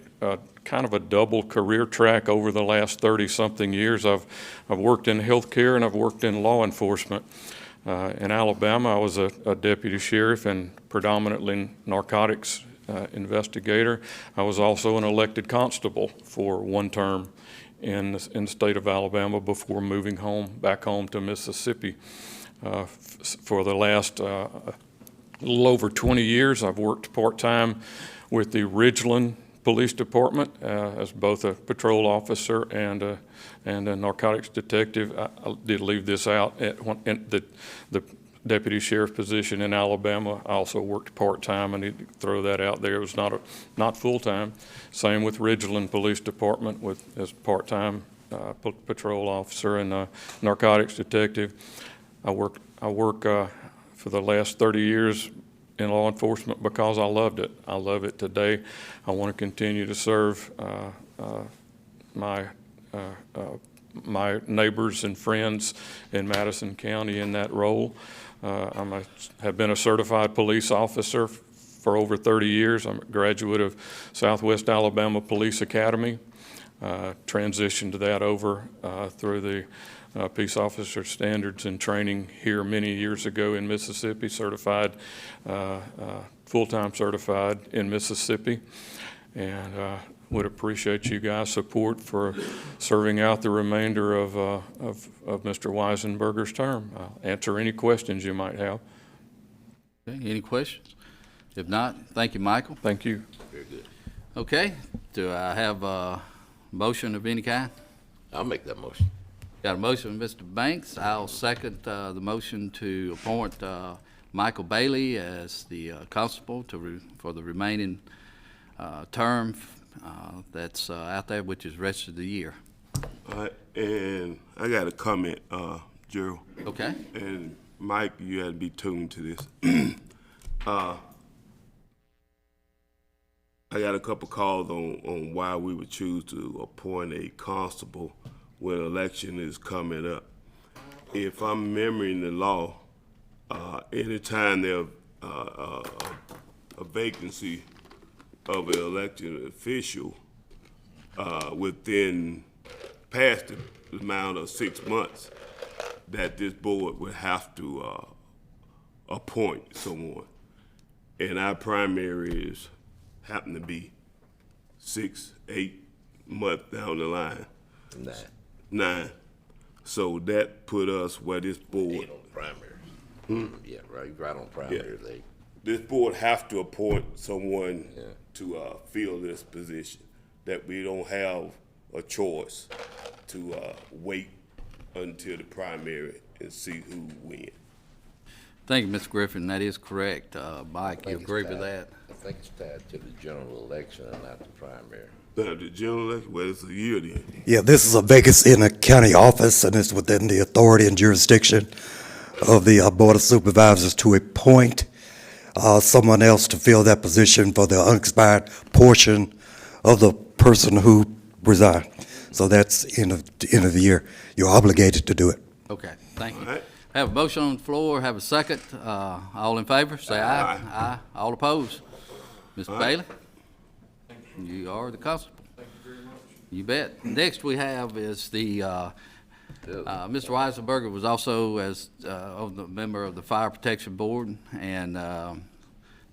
kind of a double career track over the last 30-something years. I've worked in healthcare and I've worked in law enforcement. In Alabama, I was a deputy sheriff and predominantly narcotics investigator. I was also an elected constable for one term in the state of Alabama before moving back home to Mississippi. For the last little over 20 years, I've worked part-time with the Ridgeland Police Department as both a patrol officer and a narcotics detective. I did leave this out at the deputy sheriff position in Alabama. I also worked part-time. I need to throw that out there. It was not full-time. Same with Ridgeland Police Department as part-time patrol officer and narcotics detective. I work for the last 30 years in law enforcement because I loved it. I love it today. I want to continue to serve my neighbors and friends in Madison County in that role. I have been a certified police officer for over 30 years. I'm a graduate of Southwest Alabama Police Academy. Transitioned to that over through the Peace Officer Standards and Training here many years ago in Mississippi, certified, full-time certified in Mississippi. And would appreciate you guys' support for serving out the remainder of Mr. Weisenberger's term. I'll answer any questions you might have. Okay, any questions? If not, thank you, Michael. Thank you. Very good. Okay, do I have a motion of any kind? I'll make that motion. Got a motion, Mr. Banks. I'll second the motion to appoint Michael Bailey as the constable for the remaining term that's out there, which is rest of the year. All right, and I got a comment, Gerald. Okay. And Mike, you had to be tuned to this. I got a couple calls on why we would choose to appoint a constable when election is coming up. If I'm remembering the law, anytime there's a vacancy of an elected official within past the amount of 6 months, that this board would have to appoint someone. And our primaries happen to be 6, 8 months down the line. 9. So that put us where this board. 8 on the primaries. Yeah, right on primaries. Yeah. This board have to appoint someone to fill this position, that we don't have a choice to wait until the primary and see who wins. Thank you, Mr. Griffin. That is correct. Mike, you agree with that? I think it's tied to the general election and not the primary. The general election, well, it's a year then. Yeah, this is a vacancy in a county office, and it's within the authority and jurisdiction of the Board of Supervisors to appoint someone else to fill that position for the unexpired portion of the person who resigned. So that's end of the year. You're obligated to do it. Okay, thank you. All right. Have a motion on the floor, have a second. All in favor, say aye. Aye. All opposed? Mr. Bailey? You are the constable. Thank you very much. You bet. Next we have is the, Mr. Weisenberger was also as a member of the Fire Protection Board, and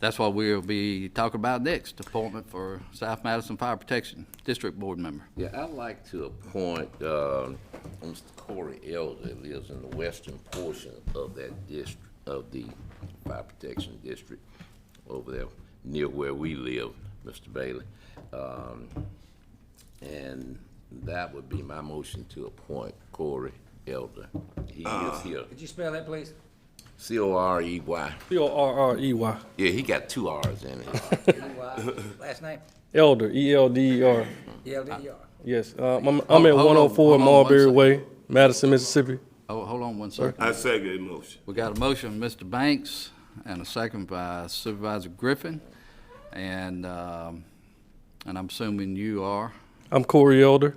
that's what we'll be talking about next, appointment for South Madison Fire Protection District Board member. Yeah, I'd like to appoint Mr. Corey Elder, who lives in the western portion of that district, of the Fire Protection District, over there near where we live, Mr. Bailey. And that would be my motion to appoint Corey Elder. He is here. Could you spell that, please? C-O-R-E-Y. C-O-R-R-E-Y. Yeah, he got 2 R's in it. Last name? Elder, E-L-D-E-R. E-L-D-E-R. Yes, I'm at 104 Mulberry Way, Madison, Mississippi. Oh, hold on one second. I second the motion. We got a motion from Mr. Banks and a second by Supervisor Griffin. And I'm assuming you are, I'm Corey Elder.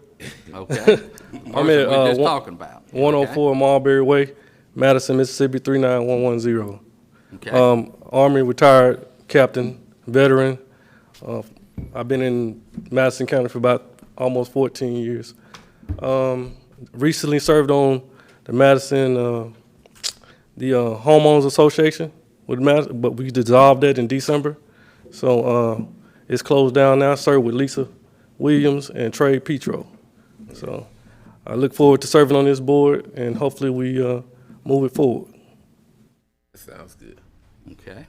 okay? I'm Person at we're just talking about. 104 Marbury Way, Madison, Mississippi 39110. Okay. Army retired captain, veteran. I've been in Madison County for about almost 14 years. Recently served on the Madison, the homeowners association with Madison, but we dissolved that in December. So it's closed down now. Served with Lisa Williams and Trey Petro. So I look forward to serving on this board, and hopefully we move it forward. Sounds good. Okay.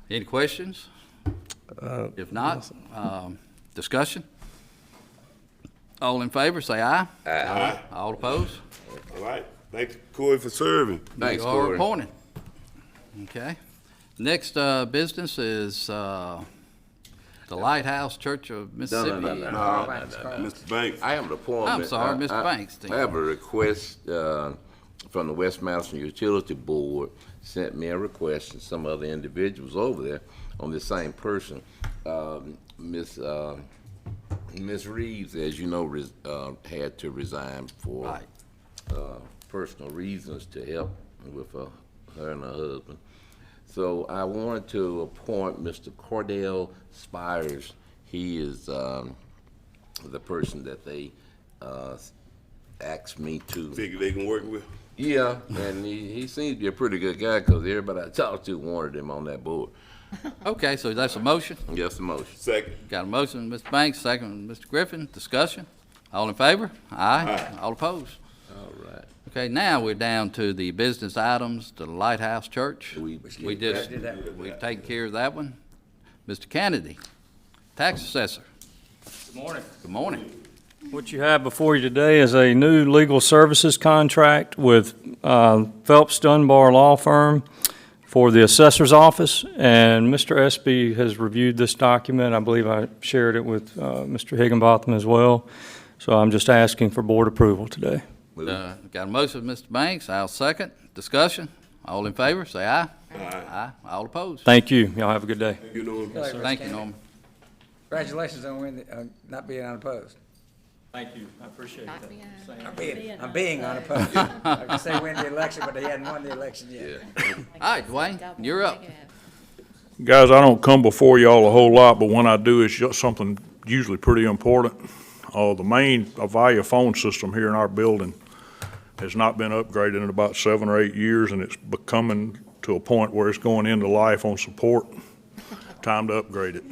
Any questions? If not, discussion? All in favor, say aye. Aye. All opposed? All right. Thank you, Corey, for serving. Thanks, You are Corey. appointed. Okay. Next business is the Lighthouse Church of Mississippi. No. Mr. Banks. I have an appointment. I'm sorry, Mr. Banks. I have a request from the West Madison Utility Board. Sent me a request, and some other individuals over there on the same person. Miss Reeves, as you know, had to resign for personal reasons to help with her and her husband. So I wanted to appoint Mr. Cordell Spires. He is the person that they asked me to. Figure they can work with? Yeah, and he seems to be a pretty good guy because everybody I talked to wanted him on that board. Okay, so that's a motion? Yes, a motion. Second. Got a motion, Mr. Banks, second, Mr. Griffin. Discussion? All in favor? Aye. All opposed? All right. Okay, now we're down to the business items, the Lighthouse Church. We've taken care of that one. Mr. Kennedy, tax assessor. Good morning. Good morning. What you have before you today is a new legal services contract with Phelps Dunbar Law Firm for the assessor's office, and Mr. Espy has reviewed this document. I believe I shared it with Mr. Higginbotham as well, so I'm just asking for board approval today. Got a motion, Mr. Banks. I'll second. Discussion? All in favor, say aye. Aye. All opposed? Thank you. Y'all have a good day. You know, Thank you, Norman. Congratulations on not being unopposed. Thank you. I appreciate that. I'm being unopposed. I can say win the election, but they hadn't won the election yet. All right, Dwayne, you're up. Guys, I don't come before y'all a whole lot, but when I do, it's just something usually pretty important. The main Avaya phone system here in our building has not been upgraded in about 7 or 8 years, and it's becoming to a point where it's going into life on support. Time to upgrade it.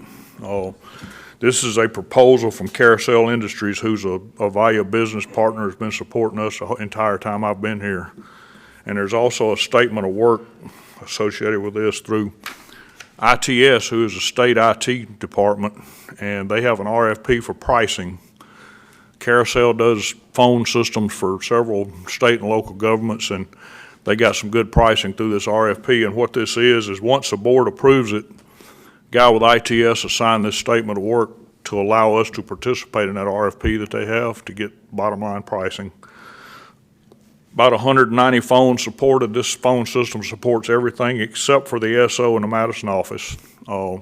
This is a proposal from Carousel Industries, who's a Avaya business partner, has been supporting us the entire time I've been here. And there's also a statement of work associated with this through ITS, who is a state IT department, and they have an RFP for pricing. Carousel does phone systems for several state and local governments, and they got some good pricing through this RFP. And what this is once the board approves it, guy with ITS will sign this statement of work to allow us to participate in that RFP that they have to get bottom line pricing. About 190 phones supported. This phone system supports everything except for the SO in the Madison office. We're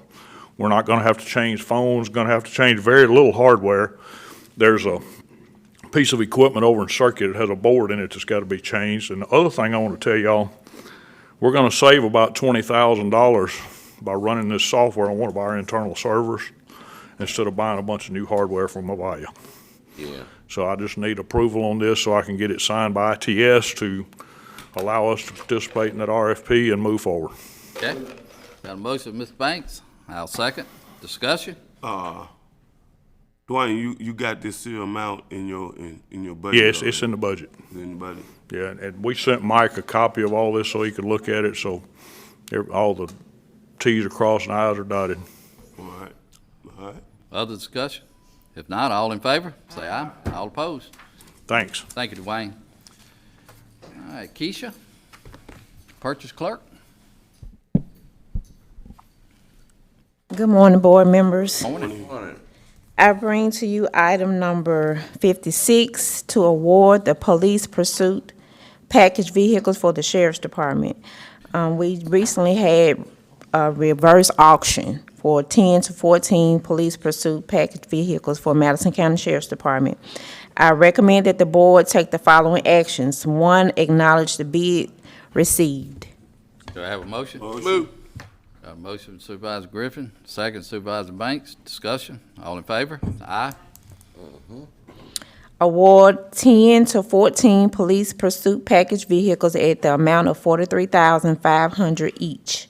not going to have to change phones, going to have to change very little hardware. There's a piece of equipment over in Circuit that has a board in it that's got to be changed. And the other thing I want to tell y'all, we're going to save about $20,000 by running this software on one of our internal servers instead of buying a bunch of new hardware from Avaya. Yeah. So I just need approval on this so I can get it signed by ITS to allow us to participate in that RFP and move forward. Okay. Got a motion, Mr. Banks. I'll second. Discussion? Dwayne, you got this here amount in your budget? Yes, it's in the budget. In the budget. Yeah, and we sent Mike a copy of all this so he could look at it, so all the T's are crossed and I's are dotted. All right. Other discussion? If not, all in favor, say aye. All opposed? Thanks. Thank you, Dwayne. All right, Keisha, purchase clerk. Good morning, board members. Morning. I bring to you item number 56 to award the police pursuit package vehicles for the sheriff's department. We recently had a reverse auction for 10 to 14 police pursuit package vehicles for Madison County Sheriff's Department. I recommend that the board take the following actions. 1, acknowledge the bid received. Do I have a motion? Move. Got a motion from Supervisor Griffin, second Supervisor Banks. Discussion. All in favor? Aye. Award 10 to 14 police pursuit package vehicles at the amount of $43,500 each.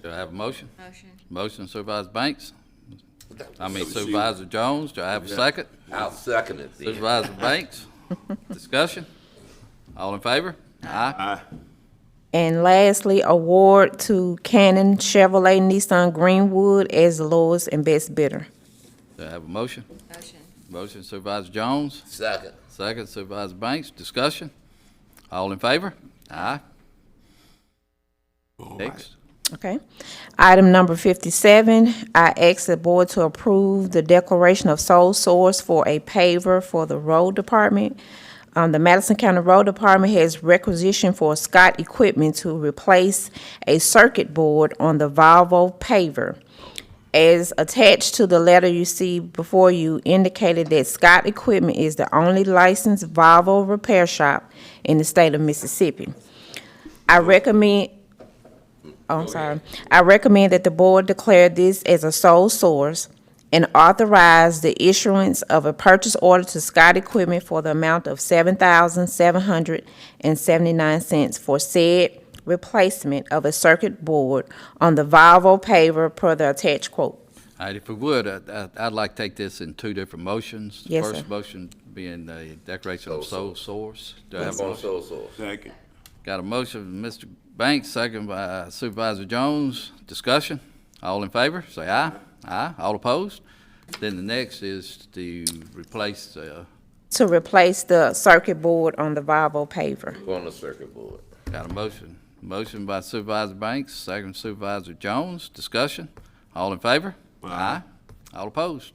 Do I have a motion? Motion. Motion Supervisor Banks. Supervisor Jones. Do I have a second? I'll second it then. Supervisor Banks. Discussion. All in favor? Aye. Aye. And lastly, award to Canon Chevrolet Nissan Greenwood as the lowest and best bidder. Do I have a motion? Motion. Motion Supervisor Jones. Second. Second Supervisor Banks. Discussion. All in favor? Aye. Next. Okay. Item number 57, I ask the board to approve the declaration of sole source for a paver for the road department. The Madison County Road Department has requisitioned for Scott Equipment to replace a circuit board on the Volvo paver. As attached to the letter you see before you, indicated that Scott Equipment is the only licensed Volvo repair shop in the state of Mississippi. I recommend that the board declare this as a sole source and authorize the issuance of a purchase order to Scott Equipment for the amount of $7,779 for said replacement of a circuit board on the Volvo paver per the attached quote. All right, if we would, I'd like to take this in two different motions. Yes, sir. First motion being the declaration of sole source. Do I have a motion? Sole source. Second. Got a motion from Mr. Banks, second by Supervisor Jones. Discussion. All in favor, say aye. Aye. All opposed? Then the next is to replace, To replace the circuit board on the Volvo paver. On the circuit board. got a motion. Motion by Supervisor Banks, second Supervisor Jones. Discussion. All in favor? Aye. All opposed?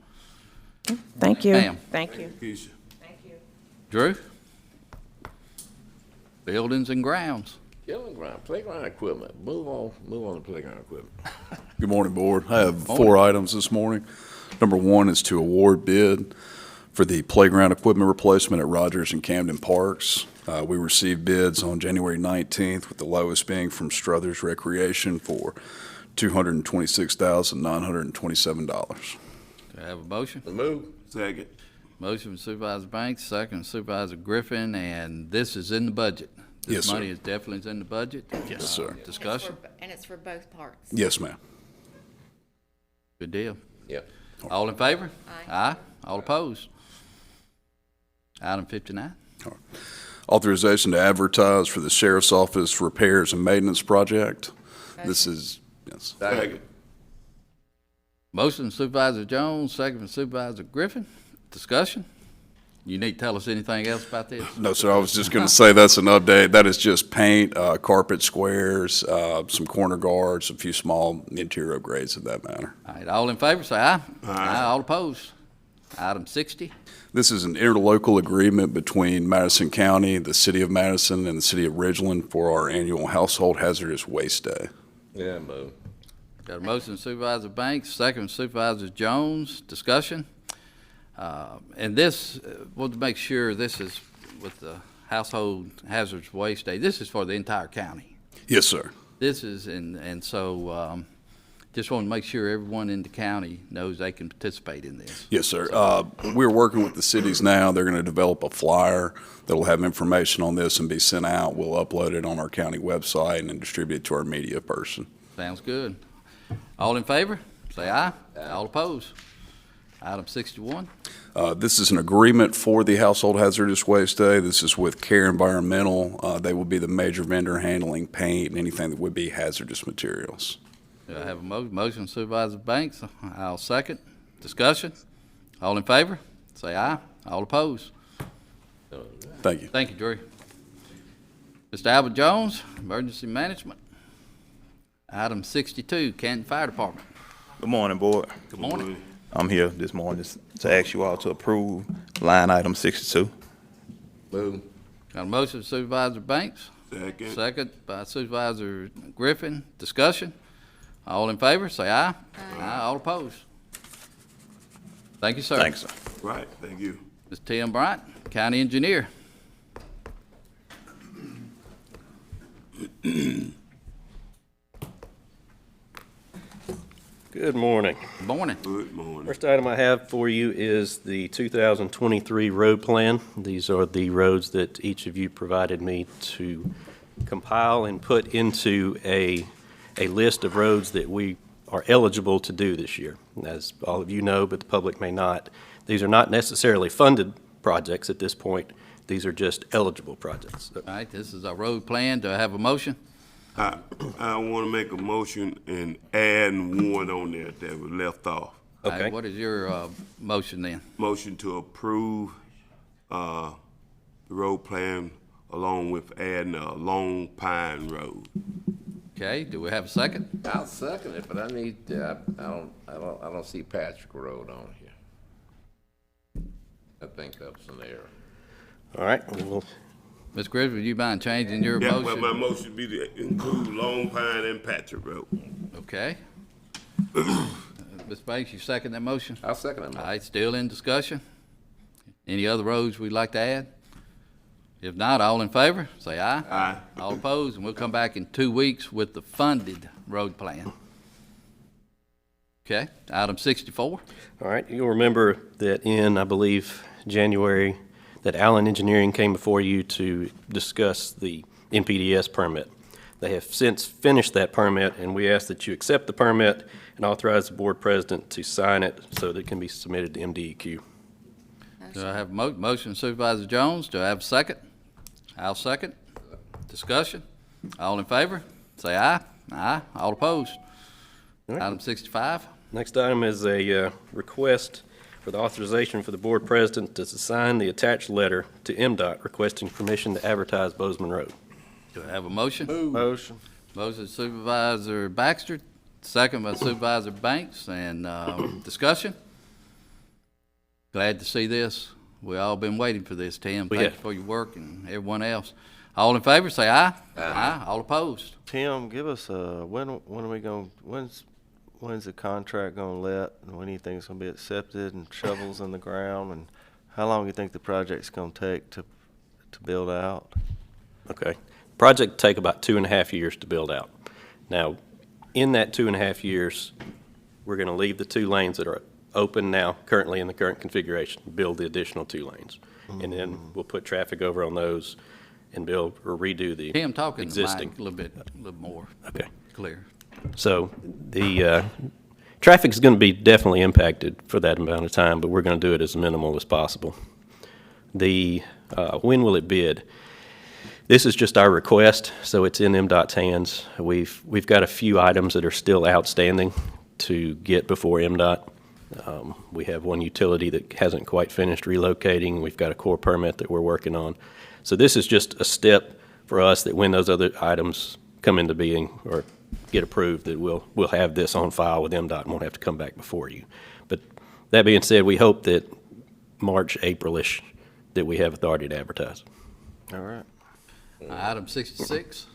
Thank you. Ma'am. Thank you. Keisha. Drew? Buildings and grounds. Playground equipment. Move on to playground equipment. Good morning, Board. I have 4 items this morning. Number 1 is to award bid for the playground equipment replacement at Rogers and Camden Parks. We received bids on January 19th, with the lowest being from Struthers Recreation for $226,927. Do I have a motion? Move. Second. Motion from Supervisor Banks, second Supervisor Griffin, and this is in the budget. Yes, This sir. money is definitely in the budget. Yes, sir. Discussion? And it's for both parts. Yes, ma'am. Good deal. Yep. All in favor? Aye. Aye. All opposed? Item 59. Authorization to advertise for the Sheriff's Office repairs and maintenance project. This is, yes. Second. Motion Supervisor Jones, second from Supervisor Griffin. Discussion? You need to tell us anything else about this? No, sir, I was just going to say that's an update. That is just paint, carpet squares, some corner guards, a few small interior upgrades of that matter. All right, all in favor, say aye. Aye. All opposed? Item 60. This is an interlocal agreement between Madison County, the City of Madison, and the City of Ridgeland for our annual Household Hazardous Waste Day. Yeah, move. Got a motion Supervisor Banks, second Supervisor Jones. Discussion? And this, we'll make sure this is with the Household Hazardous Waste Day. This is for the entire county. Yes, sir. This is, and so just want to make sure everyone in the county knows they can participate in this. Yes, sir. We're working with the cities now. They're going to develop a flyer that'll have information on this and be sent out. We'll upload it on our county website and then distribute it to our media person. Sounds good. All in favor? Say aye. All opposed? Item 61. This is an agreement for the Household Hazardous Waste Day. This is with Care Environmental. They will be the major vendor handling paint and anything that would be hazardous materials. Do I have a motion Supervisor Banks? I'll second. Discussion? All in favor? Say aye. All opposed? Thank you. Thank you, Drew. Mr. Albert Jones, Emergency Management. Item 62, Canton Fire Department. Good morning, Board. Good morning. I'm here this morning to ask you all to approve line item 62. Move. Got a motion Supervisor Banks. Second. Second by Supervisor Griffin. Discussion. All in favor, say aye. Aye. All opposed. Thank you, sir. Thanks, sir. Right, thank you. Mr. Tim Bryant, County Engineer. Good morning. Good morning. Good morning. First item I have for you is the 2023 road plan. These are the roads that each of you provided me to compile and put into a list of roads that we are eligible to do this year. As all of you know, but the public may not, these are not necessarily funded projects at this point. These are just eligible projects. All right, this is our road plan. Do I have a motion? I want to make a motion and add one on there that was left off. All right, what is your motion then? Motion to approve the road plan along with adding a Long Pine Road. Okay, do we have a second? I'll second it, but I need to, I don't see Patrick Road on here. I think that's an error. All right. Well, Ms. Griffin, would you mind changing your Yeah, motion? well, my motion be to include Long Pine and Patrick Road. Okay. Ms. Banks, you second that motion? I'll second that motion. All right, still in discussion? Any other roads we'd like to add? If not, all in favor, say aye. Aye. All opposed, and we'll come back in 2 weeks with the funded road plan. Okay, item 64. all right, you'll remember that in, I believe, January, that Allen Engineering came before you to discuss the NPDES permit. They have since finished that permit, and we ask that you accept the permit and authorize the board president to sign it so that it can be submitted to MDEQ. Do I have a motion Supervisor Jones? Do I have a second? I'll second. Discussion? All in favor? Say aye. Aye. All opposed? All right. Item 65. Next item is a request for the authorization for the board president to sign the attached letter to MDOT requesting permission to advertise Bozeman Road. Do I have a motion? Motion. Motion Supervisor Baxter, second by Supervisor Banks, and discussion? Glad to see this. We all been waiting for this, Tim. Thank you for your work and everyone else. All in favor, say aye. Aye. All opposed? Tim, give us when are we going? When's the contract gonna let? And when do you think it's gonna be accepted? And shovels in the ground? And how long do you think the project's gonna take to build out? Okay, project will take about 2.5 years to build out. Now, in that 2.5 years, we're gonna leave the 2 lanes that are open now, currently in the current configuration, build the additional 2 lanes. And then we'll put traffic over on those and build or redo the Tim, talking existing. a little more. Okay. Clear. So the traffic is going to be definitely impacted for that amount of time, but we're going to do it as minimal as possible. The when will it bid? This is just our request, so it's in MDOT's hands. We've got a few items that are still outstanding to get before MDOT. We have one utility that hasn't quite finished relocating. We've got a core permit that we're working on. So this is just a step for us that when those other items come into being or get approved, that we'll have this on file with MDOT and won't have to come back before you. But that being said, we hope that March, April-ish, that we have authority to advertise. All right. Item 66.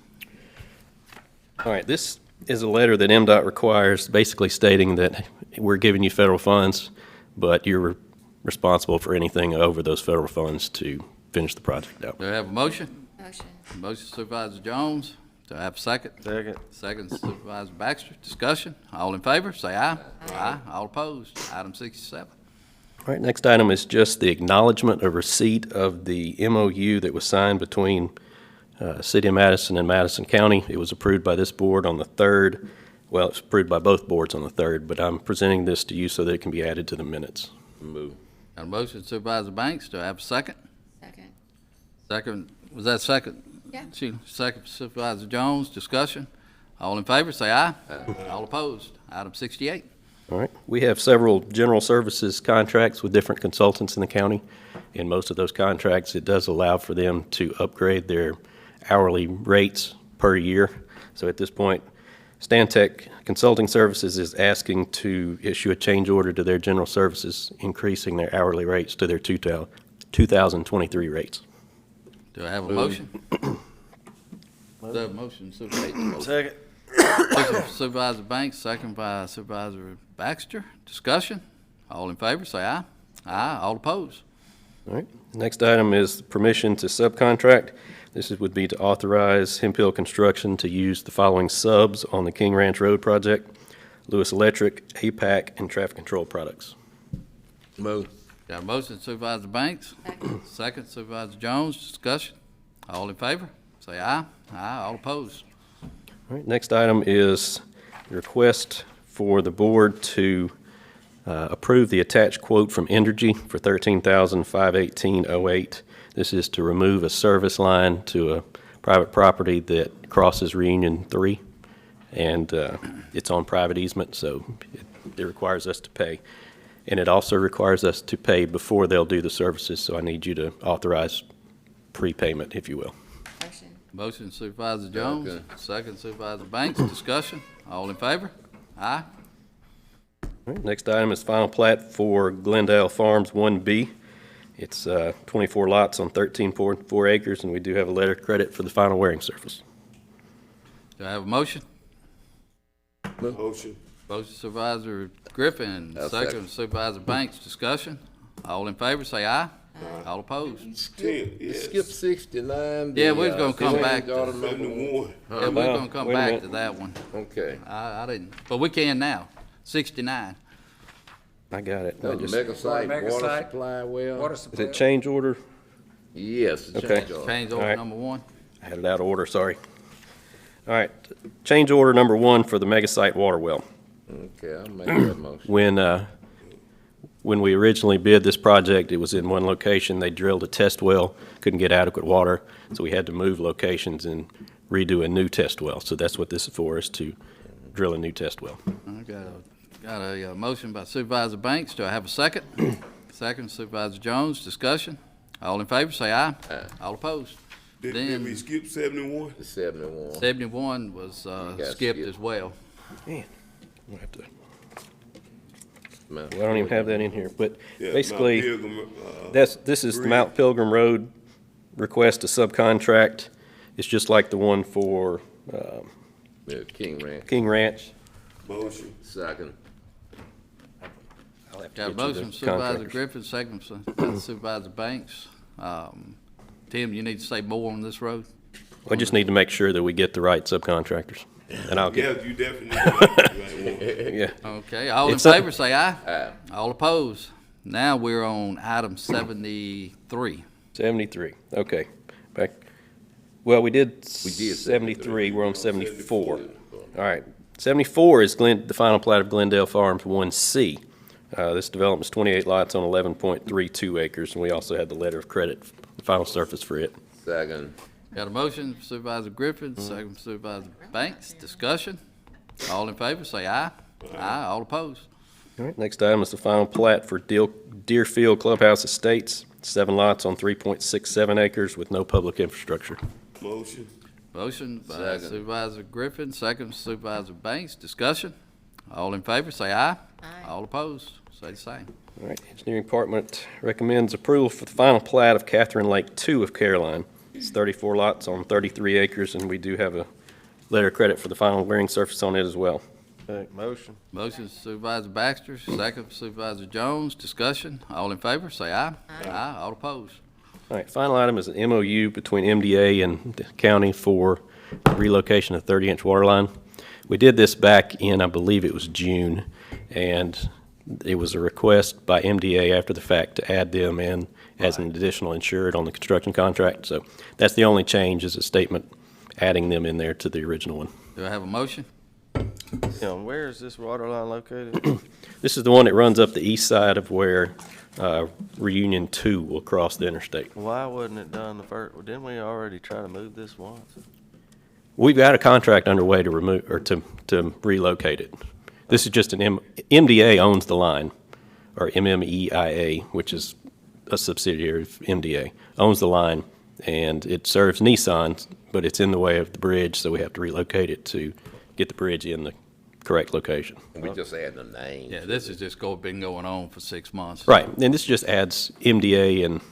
All right, this is a letter that MDOT requires, basically stating that we're giving you federal funds, but you're responsible for anything over those federal funds to finish the project out. Do I have a motion? Motion. Motion Supervisor Jones. Do I have a second? Second. Second Supervisor Baxter. Discussion? All in favor, say aye. Aye. All opposed? Item 67. All right, next item is just the acknowledgement of receipt of the MOU that was signed between City of Madison and Madison County. It was approved by this board on the 3rd. Well, it's approved by both boards on the 3rd, but I'm presenting this to you so that it can be added to the minutes. Move. Got a motion Supervisor Banks. Do I have a second? Second. Second, was that second? Yeah. Second Supervisor Jones. Discussion? All in favor, say aye. All opposed? Item 68. All right. We have several general services contracts with different consultants in the county. In most of those contracts, it does allow for them to upgrade their hourly rates per year. So at this point, Stantec Consulting Services is asking to issue a change order to their general services, increasing their hourly rates to their 2023 rates. Do I have a motion? Do I have a motion, Supervisor? Second. Motion for Supervisor Banks, second by Supervisor Baxter. Discussion? All in favor, say aye. Aye. All opposed? All right. Next item is permission to subcontract. Would be to authorize Hemp Hill Construction to use the following subs on the King Ranch Road project: Lewis Electric, APAC, and Traffic Control Products. Move. Got a motion, Supervisor Banks. Second, Supervisor Jones. Discussion? All in favor, say aye. Aye. All opposed? All right. Next item is a request for the board to approve the attached quote from Entergy for $13,518.08. This is to remove a service line to a private property that crosses Reunion 3, and it's on private easement, so it requires us to pay. And it also requires us to pay before they'll do the services, so I need you to authorize prepayment, if you will. Motion Supervisor Jones, second Supervisor Banks. Discussion? All in favor? Aye. All right, next item is final plat for Glendale Farms 1B. It's 24 lots on 13.4 acres, and we do have a letter of credit for the final wearing surface. Do I have a motion? Motion. Motion Supervisor Griffin, second Supervisor Banks. Discussion? All in favor, say aye. All opposed? Skip 69. Yeah, we was gonna come back to, Order number 1. yeah, we was gonna come Wait a back minute. to that one. Okay. I didn't, but we can now. 69. I got it. That's mega site, water supply well. Is it change order? Yes, the Okay. change order. Change All order right. number 1. I had it out of order, sorry. All right, change order number 1 for the mega site water well. Okay, I'll make that motion. When we originally bid this project, it was in one location. They drilled a test well, couldn't get adequate water, so we had to move locations and redo a new test well. So that's what this is for, is to drill a new test well. I got a motion by Supervisor Banks. Do I have a second? Second Supervisor Jones. Discussion? All in favor, say aye. Aye. All opposed? Did Then we skip 71? 71. 71 was skipped skipped. as well. Man, we'll have to. Mount I don't even have that in here, but Yeah, basically, Mount Pilgrim, this is the Mount Pilgrim Road request to subcontract. It's just like the one for Yeah, King Ranch. King Ranch. Motion. Second. I'll have to Got a get you the motion Supervisor contractors. Griffin, second by Supervisor Banks. Tim, you need to say more on this road? I just need to make sure that we get the right subcontractors, and I'll Yeah, get, you definitely got the right one. yeah. Okay, all in It's a- favor, say aye. Aye. All opposed? Now we're on item 73. 73, okay. Well, we did 73. 73, we're on 74. All right, 74 is the final plat of Glendale Farms 1C. This development is 28 lots on 11.32 acres, and we also had the letter of credit, the final surface for it. Second. Got a motion Supervisor Griffin, second Supervisor Banks. Discussion? All in favor, say aye. Aye. All opposed? All right, next item is the final plat for Deerfield Clubhouse Estates, 7 lots on 3.67 acres with no public infrastructure. Motion. Motion by Second. Supervisor Griffin, second Supervisor Banks. Discussion? All in favor, say aye. Aye. All opposed, say the same. All right, Engineering Department recommends approval for the final plat of Catherine Lake 2 of Caroline. It's 34 lots on 33 acres, and we do have a letter of credit for the final wearing surface on it as well. Motion. Motion Supervisor Baxter, second Supervisor Jones. Discussion? All in favor, say aye. Aye. All opposed? All right, final item is an MOU between MDA and the county for relocation of 30-inch water line. We did this back in, I believe it was June, and it was a request by MDA after the fact to add them in as an additional insured on the construction contract. So that's the only change, is a statement adding them in there to the original one. Do I have a motion? Where is this water line located? This is the one that runs up the east side of where Reunion 2 will cross the interstate. Why wasn't it done the first, didn't we already try to move this once? We've got a contract underway to remove, or to relocate it. This is just MDA owns the line, or MMEIA, which is a subsidiary of MDA, owns the line, and it serves Nissan, but it's in the way of the bridge, so we have to relocate it to get the bridge in the correct location. We just add the name. Yeah, this is just been going on for 6 months. Right, and this just adds MDA and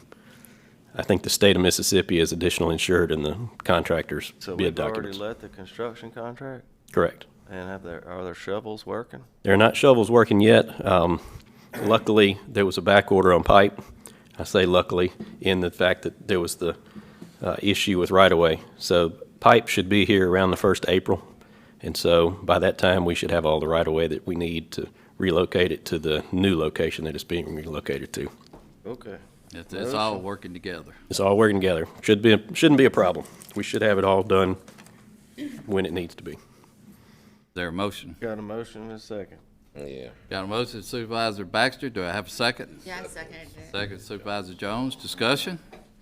I think the state of Mississippi is additional insured in the contractor's So bid we've already documents. let the construction contract? Correct. And are there shovels working? There are not shovels working yet. Luckily, there was a back order on pipe. I say luckily in the fact that there was the issue with right-of-way. So pipe should be here around the 1st of April. And so by that time, we should have all the right-of-way that we need to relocate it to the new location that it's being relocated to. Okay. It's all working together. It's all working together. Shouldn't be a problem. We should have it all done when it needs to be. Is there a motion? Got a motion and a second. Yeah. Got a motion, Supervisor Baxter. Do I have a second? Yeah, I seconded it. Second, Supervisor Jones. Discussion?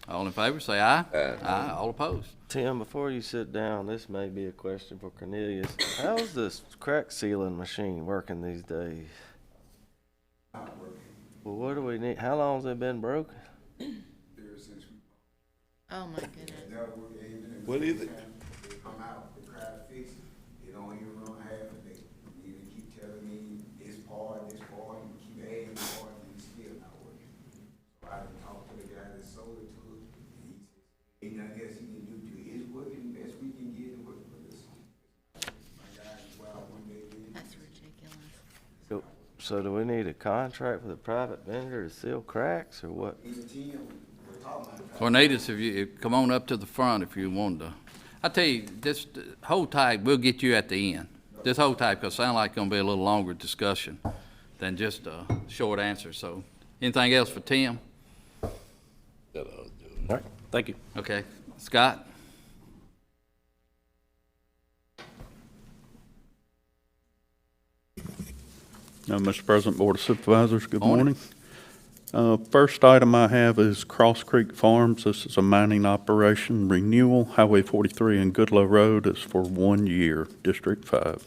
All in favor, say aye. Aye. All opposed. Tim, before you sit down, this may be a question for Cornelius. How's this crack sealing machine working these days? Well, what do we need? How long has it been broken? Oh, my goodness. What is it? Come out, they try to fix it, they don't even run half a day. You keep telling me this part, you keep adding part, and it's still not working. So I done talked to the guy that sold it to us, and he says, ain't nothing else he can do to it. It's working the best we can get it working for this. My guy is wild one day. That's ridiculous. So do we need a contract with a private vendor to seal cracks or what? Cornelius, if you come on up to the front if you want to. I tell you, just hold tight. We'll get you at the end. Just hold tight because it sounds like it's going to be a little longer discussion than just a short answer. So, anything else for Tim? All right. Thank you. Okay. Scott? Mr. President, Board of Supervisors, good morning. First item I have is Cross Creek Farms. This is a mining operation renewal. Highway 43 and Goodlow Road is for 1 year, District 5.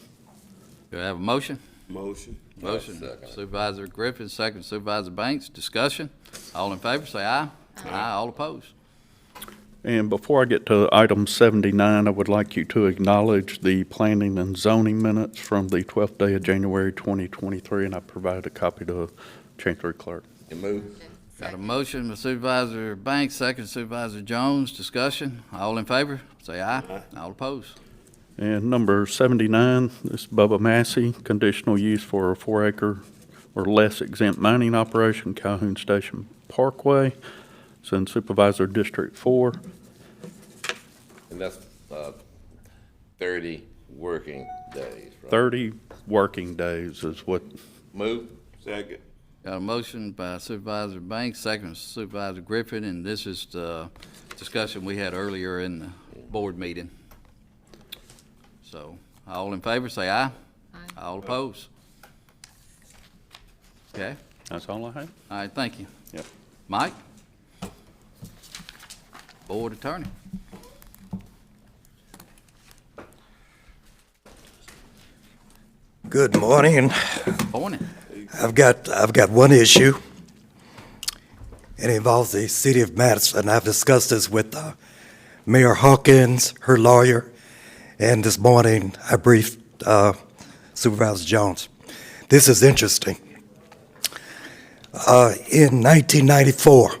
Do I have a motion? Motion. Motion. Supervisor Griffin, second Supervisor Banks. Discussion? All in favor, say aye. Aye. All opposed. And before I get to item 79, I would like you to acknowledge the planning and zoning minutes from the 12th day of January 2023, and I provided a copy to Chancery Clerk. Move. Got a motion by Supervisor Banks, second Supervisor Jones. Discussion? All in favor, say aye. All opposed. And number 79, this is Bubba Massey, conditional use for a 4-acre or less exempt mining operation, Calhoun Station Parkway. It's in Supervisor District 4. And that's 30 working days, right? 30 working days is what. Move. Second. Got a motion by Supervisor Banks, second Supervisor Griffin, and this is the discussion we had earlier in the board meeting. So, all in favor, say aye. Aye. All opposed. Okay. That's all I have. All right, thank you. Yep. Mike? Board Attorney. Good morning. Morning. I've got one issue. It involves the city of Madison. I've discussed this with Mayor Hawkins, her lawyer, and this morning I briefed Supervisor Jones. This is interesting. In 1994,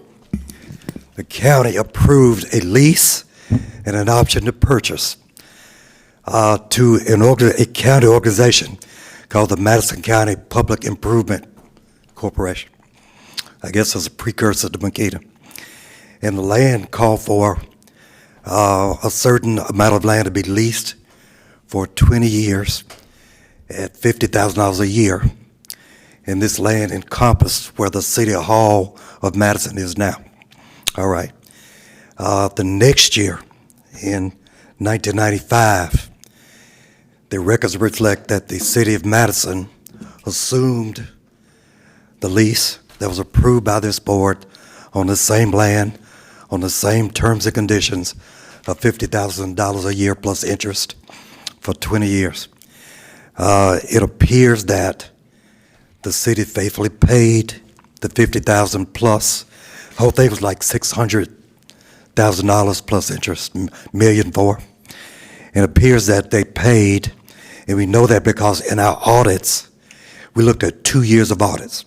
the county approved a lease and an option to purchase to a county organization called the Madison County Public Improvement Corporation. I guess it's a precursor to Makita. And the land called for a certain amount of land to be leased for 20 years at $50,000 a year. And this land encompassed where the City Hall of Madison is now. All right. The next year, in 1995, the records reflect that the City of Madison assumed the lease that was approved by this board on the same land, on the same terms and conditions of $50,000 a year plus interest for 20 years. It appears that the city faithfully paid the $50,000 plus. The whole thing was like $600,000 plus interest, $1.4 million. It appears that they paid, and we know that because in our audits, we looked at 2 years of audits.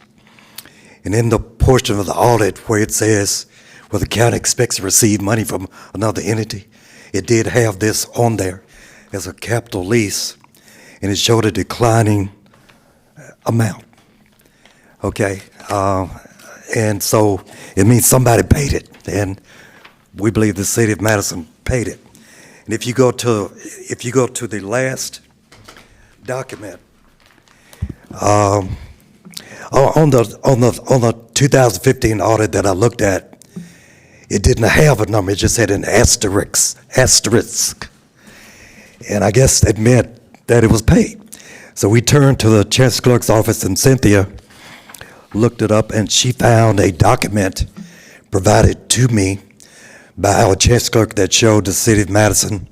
And in the portion of the audit where it says where the county expects to receive money from another entity. It did have this on there as a capital lease, and it showed a declining amount. Okay, and so it means somebody paid it, and we believe the city of Madison paid it. And if you go to the last document, on the 2015 audit that I looked at, it didn't have a number, it just had an asterisk. And I guess it meant that it was paid. So we turned to the Chancellor Clerk's office, and Cynthia looked it up, and she found a document provided to me by our Chancellor Clerk that showed the city of Madison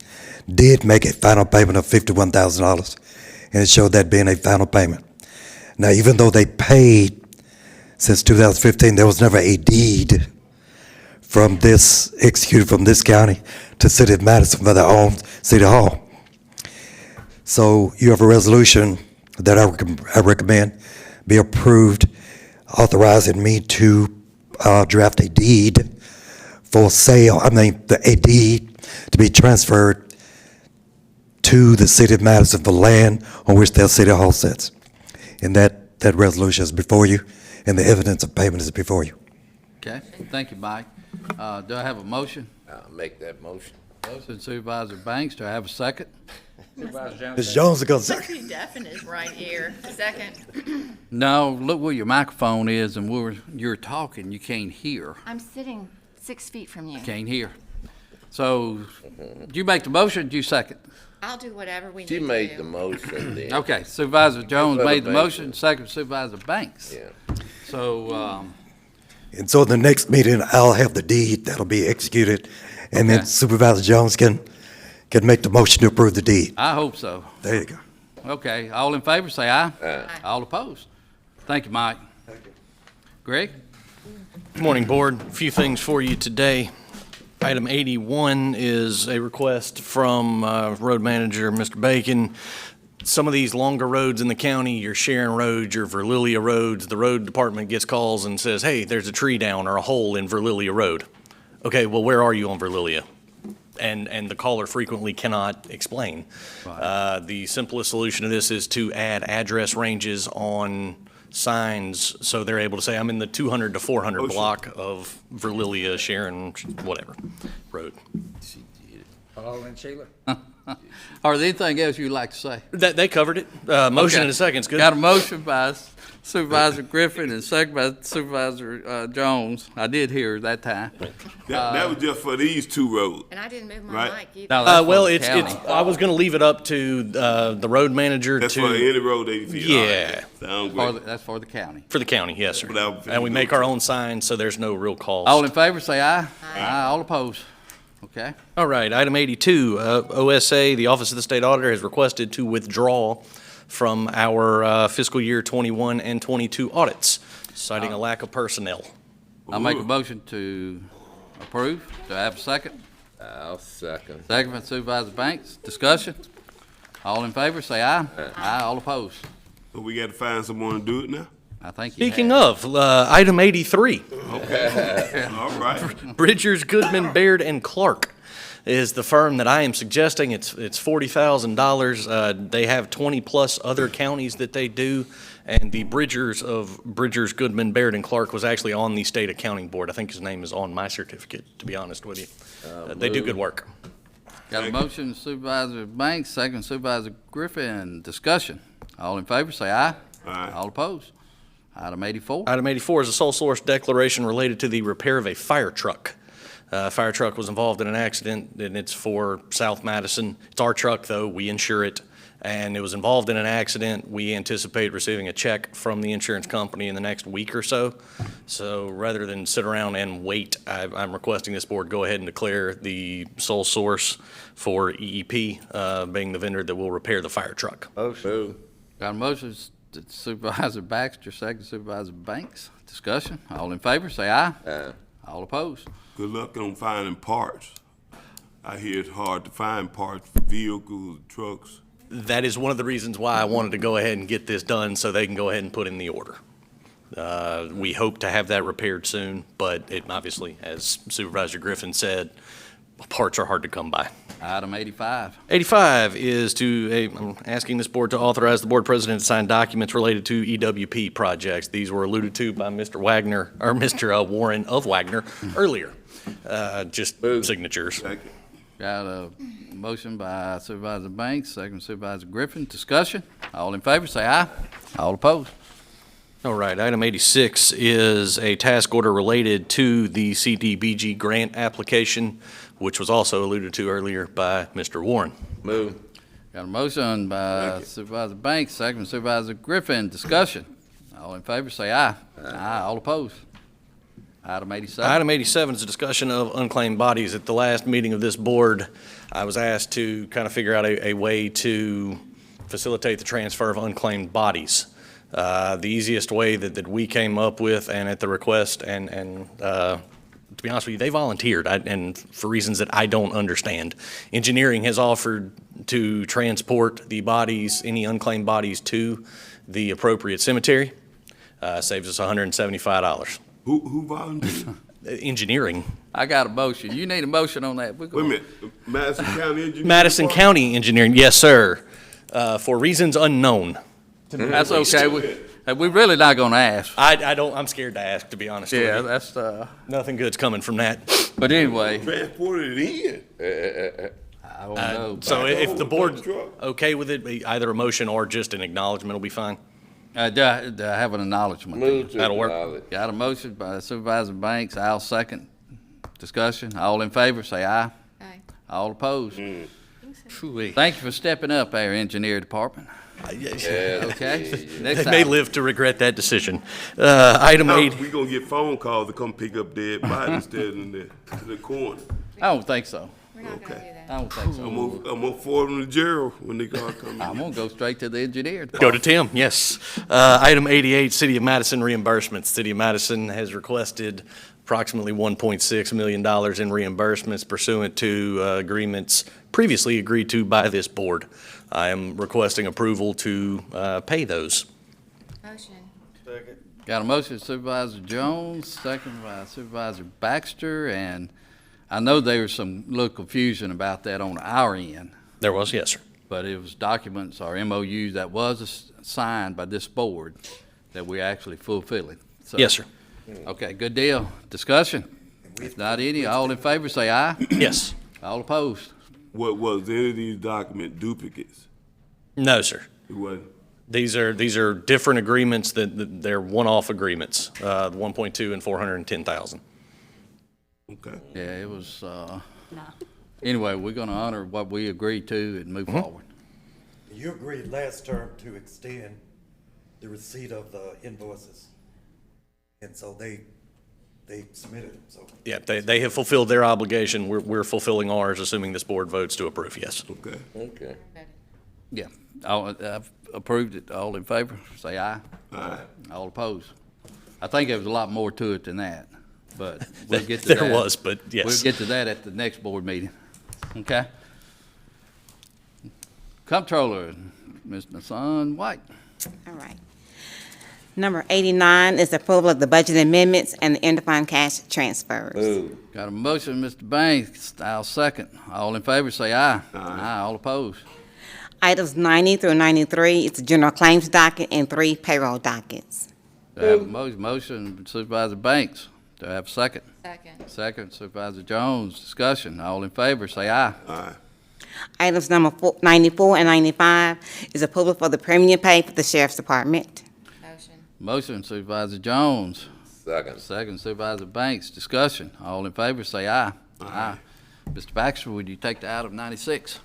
did make a final payment of $51,000, and it showed that being a final payment. Now, even though they paid since 2015, there was never a deed from this, executed from this county to city of Madison for their own city hall. So you have a resolution that I recommend be approved, authorizing me to draft a deed for sale, a deed to be transferred to the city of Madison for land on which their city hall sits. And that resolution is before you, and the evidence of payment is before you. Okay, thank you, Mike. Do I have a motion? I'll make that motion. Motion Supervisor Banks, do I have a second? Ms. Jones is going to Let's second. be definite right here. Second. No, look where your microphone is, and where you're talking, you can't hear. I'm sitting 6 feet from you. Can't hear. So, did you make the motion, or did you second? I'll do whatever we need She to made do. the motion then. Okay, Supervisor Jones Supervisor made the Banks. motion, second Supervisor Banks. Yeah. So, And so the next meeting, I'll have the deed that'll be executed, and then Okay. Supervisor Jones can make the motion to approve the deed. I hope so. There you go. Okay, all in favor, say aye. Aye. All opposed? Thank you, Mike. Greg? Good morning, Board. A few things for you today. Item 81 is a request from Road Manager Mr. Bacon. Some of these longer roads in the county, your Sharon roads, your Verlilia roads, the road department gets calls and says, hey, there's a tree down or a hole in Verlilia Road. Okay, well, where are you on Verlilia? And the caller frequently cannot explain. The simplest solution to this is to add address ranges on signs so they're able to say, I'm in the 200 to 400 block of Verlilia, Sharon, whatever, road. Paul and Sheila? Or anything else you'd like to say? They covered it. Motion Okay. in a second's good. Got a motion by Supervisor Griffin and second by Supervisor Jones. I did hear that time. That was just for these two roads. And I didn't move my Right. mic either. No, that's for Well, the it's, county. I was gonna leave it up to the road manager That's to. for any road they feel. Yeah. Sound For great. that's for the county. For the county, yes, sir. But I was And we finna make go our to- own signs, so there's no real cost. All in favor, say aye. Aye. All opposed? Okay. All right, item 82, OSA, the Office of the State Auditor has requested to withdraw from our fiscal year 21 and 22 audits, citing a lack of personnel. I'll make a motion to approve. Do I have a second? I'll second. Second by Supervisor Banks. Discussion? All in favor, say aye. Aye. All opposed? So we got to find someone to do it now? I think you Speaking have. of, item 83, Okay. All right. Bridgers, Goodman, Baird, and Clark is the firm that I am suggesting. It's $40,000. They have 20-plus other counties that they do, and the Bridgers of Bridgers, Goodman, Baird, and Clark was actually on the state accounting board. I think his name is on my certificate, to be honest with you. They do good work. Got a motion, Supervisor Banks, second Supervisor Griffin. Discussion. All in favor, say aye. Aye. All opposed? Item 84. Item 84 is a sole source declaration related to the repair of a fire truck. Fire truck was involved in an accident, and it's for South Madison. It's our truck, though. We insure it, and it was involved in an accident. We anticipate receiving a check from the insurance company in the next week or so. So rather than sit around and wait, I'm requesting this board go ahead and declare the sole source for EEP being the vendor that will repair the fire truck. Motion. Got a motion, Supervisor Baxter, second Supervisor Banks. Discussion. All in favor, say aye. Aye. All opposed? Good luck on finding parts. I hear it's hard to find parts for vehicles, trucks. That is one of the reasons why I wanted to go ahead and get this done so they can go ahead and put in the order. We hope to have that repaired soon, but it obviously, as Supervisor Griffin said, parts are hard to come by. Item 85. 85 is I'm asking this board to authorize the board president to sign documents related to EWP projects. These were alluded to by Mr. Wagner, or Mr. Warren of Wagner earlier. Just signatures. Got a motion by Supervisor Banks, second Supervisor Griffin. Discussion. All in favor, say aye. All opposed. All right, item 86 is a task order related to the CDBG grant application, which was also alluded to earlier by Mr. Warren. Move. Got a motion by Supervisor Banks, second Supervisor Griffin. Discussion. All in favor, say aye. Aye. All opposed. Item 87. Item 87 is a discussion of unclaimed bodies. At the last meeting of this board, I was asked to kind of figure out a way to facilitate the transfer of unclaimed bodies. The easiest way that we came up with, and at the request, and to be honest with you, they volunteered, and for reasons that I don't understand. Engineering has offered to transport the bodies, any unclaimed bodies, to the appropriate cemetery. Saves us $175. Who volunteered? Engineering. I got a motion. You need a motion on that. Wait a minute, Madison County Engineering? Madison County Engineering, yes, sir, for reasons unknown. That's okay. We're really not gonna ask. I'm scared to ask, to be honest with you. Yeah, that's, Nothing good's coming from that. but anyway, Transported it in. I don't know. So if the board's okay with it, either a motion or just an acknowledgement will be fine. Do I have an acknowledgement? Move to That'll work. acknowledge. Got a motion by Supervisor Banks, I'll second. Discussion, all in favor, say aye. Aye. All opposed. Phooey. Thank you for stepping up, our engineer department. Yeah, Okay? yeah. Next They may item. live to regret that decision. Item Now, 8. we gonna get phone calls to come pick up dead bodies standing in the corner. I don't think so. We're not gonna do Okay. that. I don't think so. I'm gonna forward them to Gerald when they come in. I'm gonna go straight to the engineer Go department. to Tim, yes. Item 88, City of Madison reimbursements. City of Madison has requested approximately $1.6 million in reimbursements pursuant to agreements previously agreed to by this board. I am requesting approval to pay those. Motion. Got a motion Supervisor Jones, second by Supervisor Baxter, and I know there was some little confusion about that on our end, There was, yes, sir. but it was documents or MOUs that was signed by this board that we're actually fulfilling. So- Yes, sir. Okay, good deal. Discussion? If not any, all in favor, say aye. Yes. All opposed? What was any of these document duplicates? No, sir. It wasn't. These are different agreements that they're one-off agreements, 1.2 and 410,000. Okay. Yeah, it was, anyway, we're gonna honor what we agreed to and move forward. You agreed last term to extend the receipt of the invoices. And so they submitted them, so. Yeah, they have fulfilled their obligation. We're fulfilling ours, assuming this board votes to approve, yes. Okay. Okay. Yeah, I've approved it. All in favor, say aye. Aye. All opposed? I think there was a lot more to it than that, but we'll get to that. There was, but yes. We'll get to that at the next board meeting. Okay? Comptroller, Ms. Nassan White. All right. Number 89 is approval of the budget amendments and the interfund cash transfers. Move. Got a motion, Mr. Banks. I'll second. All in favor, say aye. Aye. All opposed? Items 90 through 93 is the general claims docket and 3 payroll dockets. Do I have a motion Supervisor Banks? Do I have a second? Second. Second, Supervisor Jones. Discussion. All in favor, say aye. Aye. Items number 94 and 95 is approval for the premium pay for the sheriff's department. Motion. Motion Supervisor Jones. Second. Second Supervisor Banks. Discussion. All in favor, say aye. Aye. Mr. Baxter, would you take the item 96?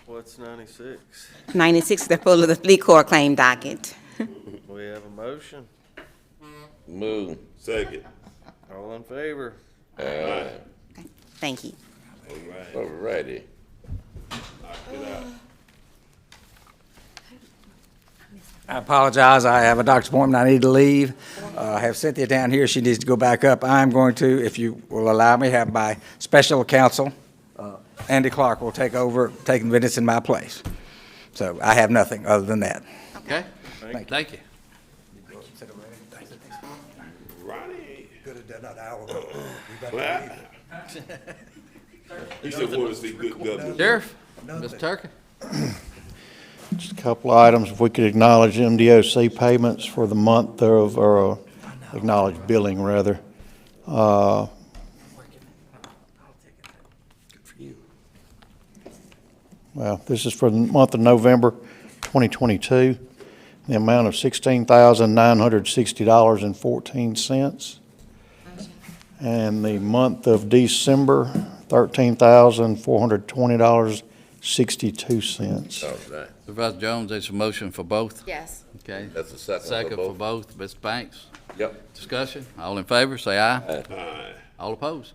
What's 96? 96 is the approval of the fleet corps claim docket. We have a motion. Move. Second. All in favor? Aye. Thank you. All righty. Knock it out. I apologize, I have a doctor's appointment, I need to leave. I have Cynthia down here, she needs to go back up. I'm going to, if you will allow me, have my special counsel, Andy Clark will take over, taking minutes in my place. So I have nothing other than that. Okay? Thank you. Ronnie. Could have done that an hour ago. We better Well, leave it. you still want to see good government. Sheriff, Mr. Turkey. Just a couple of items, if we could acknowledge MDOC payments for the month of, or acknowledge billing rather. Well, this is for the month of November 2022, the amount of $16,960.14. And the month of December, $13,420.62. All right. Supervisor Jones, there's a motion for both? Yes. Okay. That's a second for Second for both. both. Mr. Banks? Yep. Discussion? All in favor, say aye. Aye. All opposed?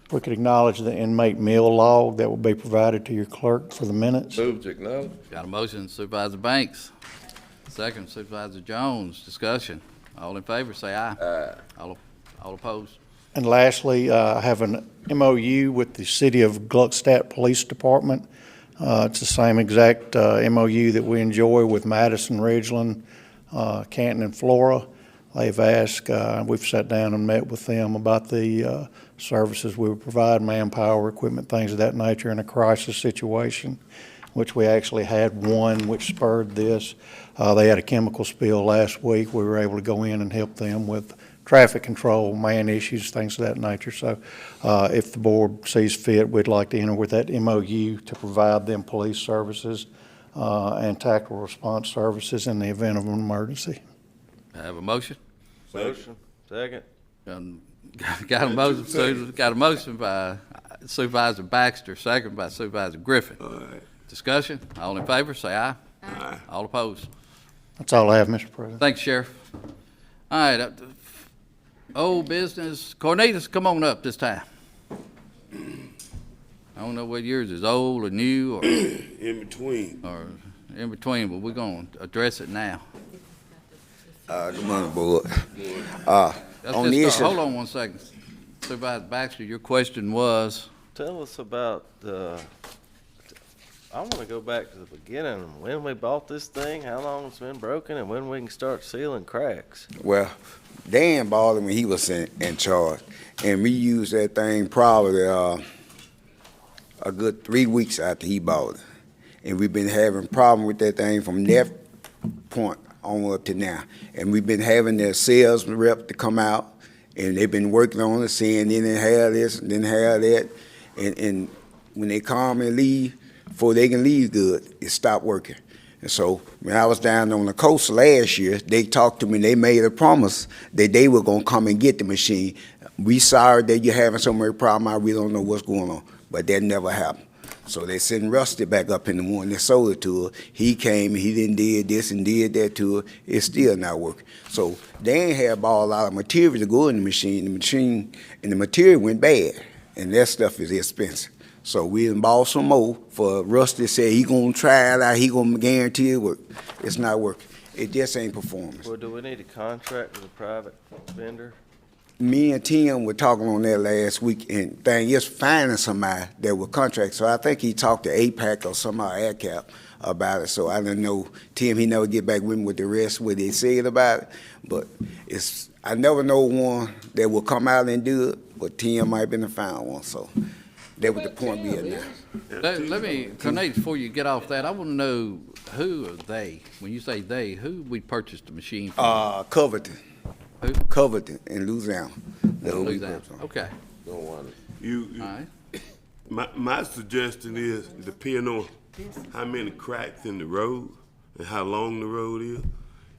If we could acknowledge the inmate meal log that will be provided to your clerk for the minutes. Move to acknowledge. Got a motion, Supervisor Banks. Second, Supervisor Jones. Discussion. All in favor, say aye. Aye. All opposed? And lastly, I have an MOU with the City of Gluckstadt Police Department. It's the same exact MOU that we enjoy with Madison, Ridgeland, Canton, and Flora. They've asked, we've sat down and met with them about the services we would provide, manpower, equipment, things of that nature in a crisis situation, which we actually had one which spurred this. They had a chemical spill last week. We were able to go in and help them with traffic control, man issues, things of that nature. So if the board sees fit, we'd like to enter with that MOU to provide them police services and tactical response services in the event of an emergency. I have a motion. Motion. Second. Got a motion by Supervisor Baxter, second by Supervisor Griffin. All right. Discussion? All in favor, say aye. Aye. All opposed? That's all I have, Mr. President. Thanks, Sheriff. All right, old business. Cornelius, come on up this time. I don't know whether yours is old or new or In between. in between, but we're going to address it now. Good morning, board. Let's On the just start. issue, Hold on one second. Supervisor Baxter, your question was? Tell us about I want to go back to the beginning, when we bought this thing, how long it's been broken, and when we can start sealing cracks. well, Dan bought it when he was in charge, and we used that thing probably a good 3 weeks after he bought it. And we've been having problem with that thing from that point on up to now. And we've been having their sales rep to come out, and they've been working on it, saying they didn't have this, didn't have that. And when they come and leave, before they can leave good, it stopped working. And so when I was down on the coast last year, they talked to me, they made a promise that they were gonna come and get the machine. We sorry that you're having so many problems, we don't know what's going on, but that never happened. So they sent Rusty back up in the morning, they sold it to her. He came and he did this and did that to her. It's still not working. So Dan had bought a lot of material to go in the machine, and the material went bad. And that stuff is expensive. So we done bought some more for Rusty said he gonna try it out, he gonna guarantee it work. It's not working. It just ain't performing. Well, do we need a contract with a private vendor? Me and Tim were talking on that last week, and thing is finding somebody that will contract. So I think he talked to APAC or somehow AirCap about it. So I don't know, Tim, he never get back with me with the rest, what they said about it. But I never know one that will come out and do it, but Tim might be the found one. So that was the point we had now. Let me, Cornelius, before you get off that, I want to know who are they? When you say they, who we purchased the machine from? Covington. Who? Covington in Louisiana. Louisiana. Okay. Don't want You, All right. my suggestion is, depending on how many cracks in the road and how long the road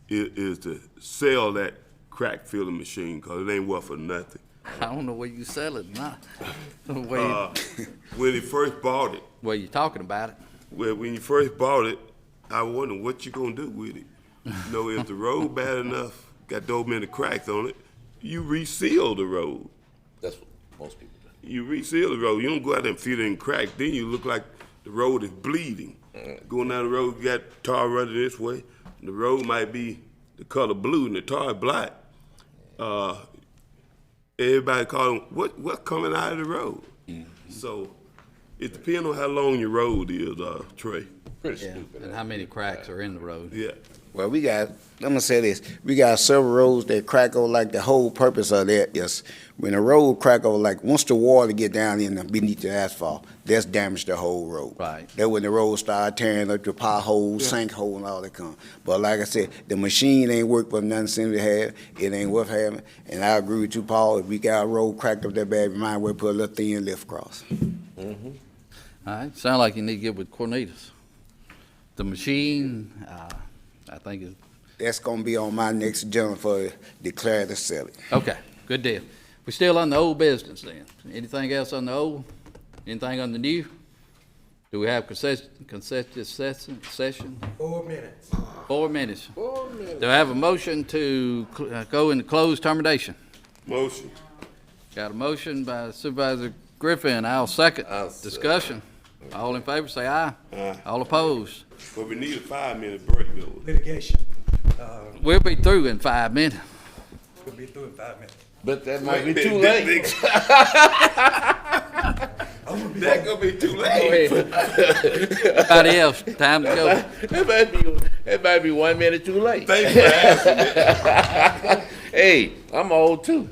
is to sell that crack filling machine, because it ain't worth for nothing. I don't know where you sell it, not. When he first bought it. Well, you're talking about it. Well, when you first bought it, I wondered what you gonna do with it. You know, if the road bad enough, got those many cracks on it, you reseal the road. That's what most people do. You reseal the road. You don't go out there and fill it in crack. Then you look like the road is bleeding. Going down the road, you got tar running this way. The road might be the color blue and the tar is black. Everybody calling, what's coming out of the road? So It depends on how long your road is, Trey. Pretty Yeah, stupid. and how many cracks are in the road. Yeah. Well, I'm gonna say this, we got several roads that crack over, like the whole purpose of that is, when a road crack over, like, once the water get down in beneath the asphalt, that's damaged the whole road. Right. That when the road start tearing up the potholes, sinkhole, and all that come. But like I said, the machine ain't worked for nothing since we had, it ain't worth having, and I agree with you, Paul, if we got a road cracked up that bad, we might as well put a little thin lift across. Mm-hmm. All right, sound like you need to get with Cornelius. The machine, I think is, That's gonna be on my next agenda for declare to sell it. okay, good deal. We're still on the old business then. Anything else on the old? Anything on the new? Do we have consecutive session? 4 minutes. 4 minutes. Do I have a motion to go into closed termination? Motion. Got a motion by Supervisor Griffin, I'll second. Discussion. All in favor, say aye. Aye. All opposed. But we need a 5-minute break, though. Litigation. We'll be through in 5 minutes. We'll be through in 5 minutes. But that might be too late. That gonna be too late. Everybody else, time to go. It might be 1 minute too late. Thank you for asking. Hey, I'm old too.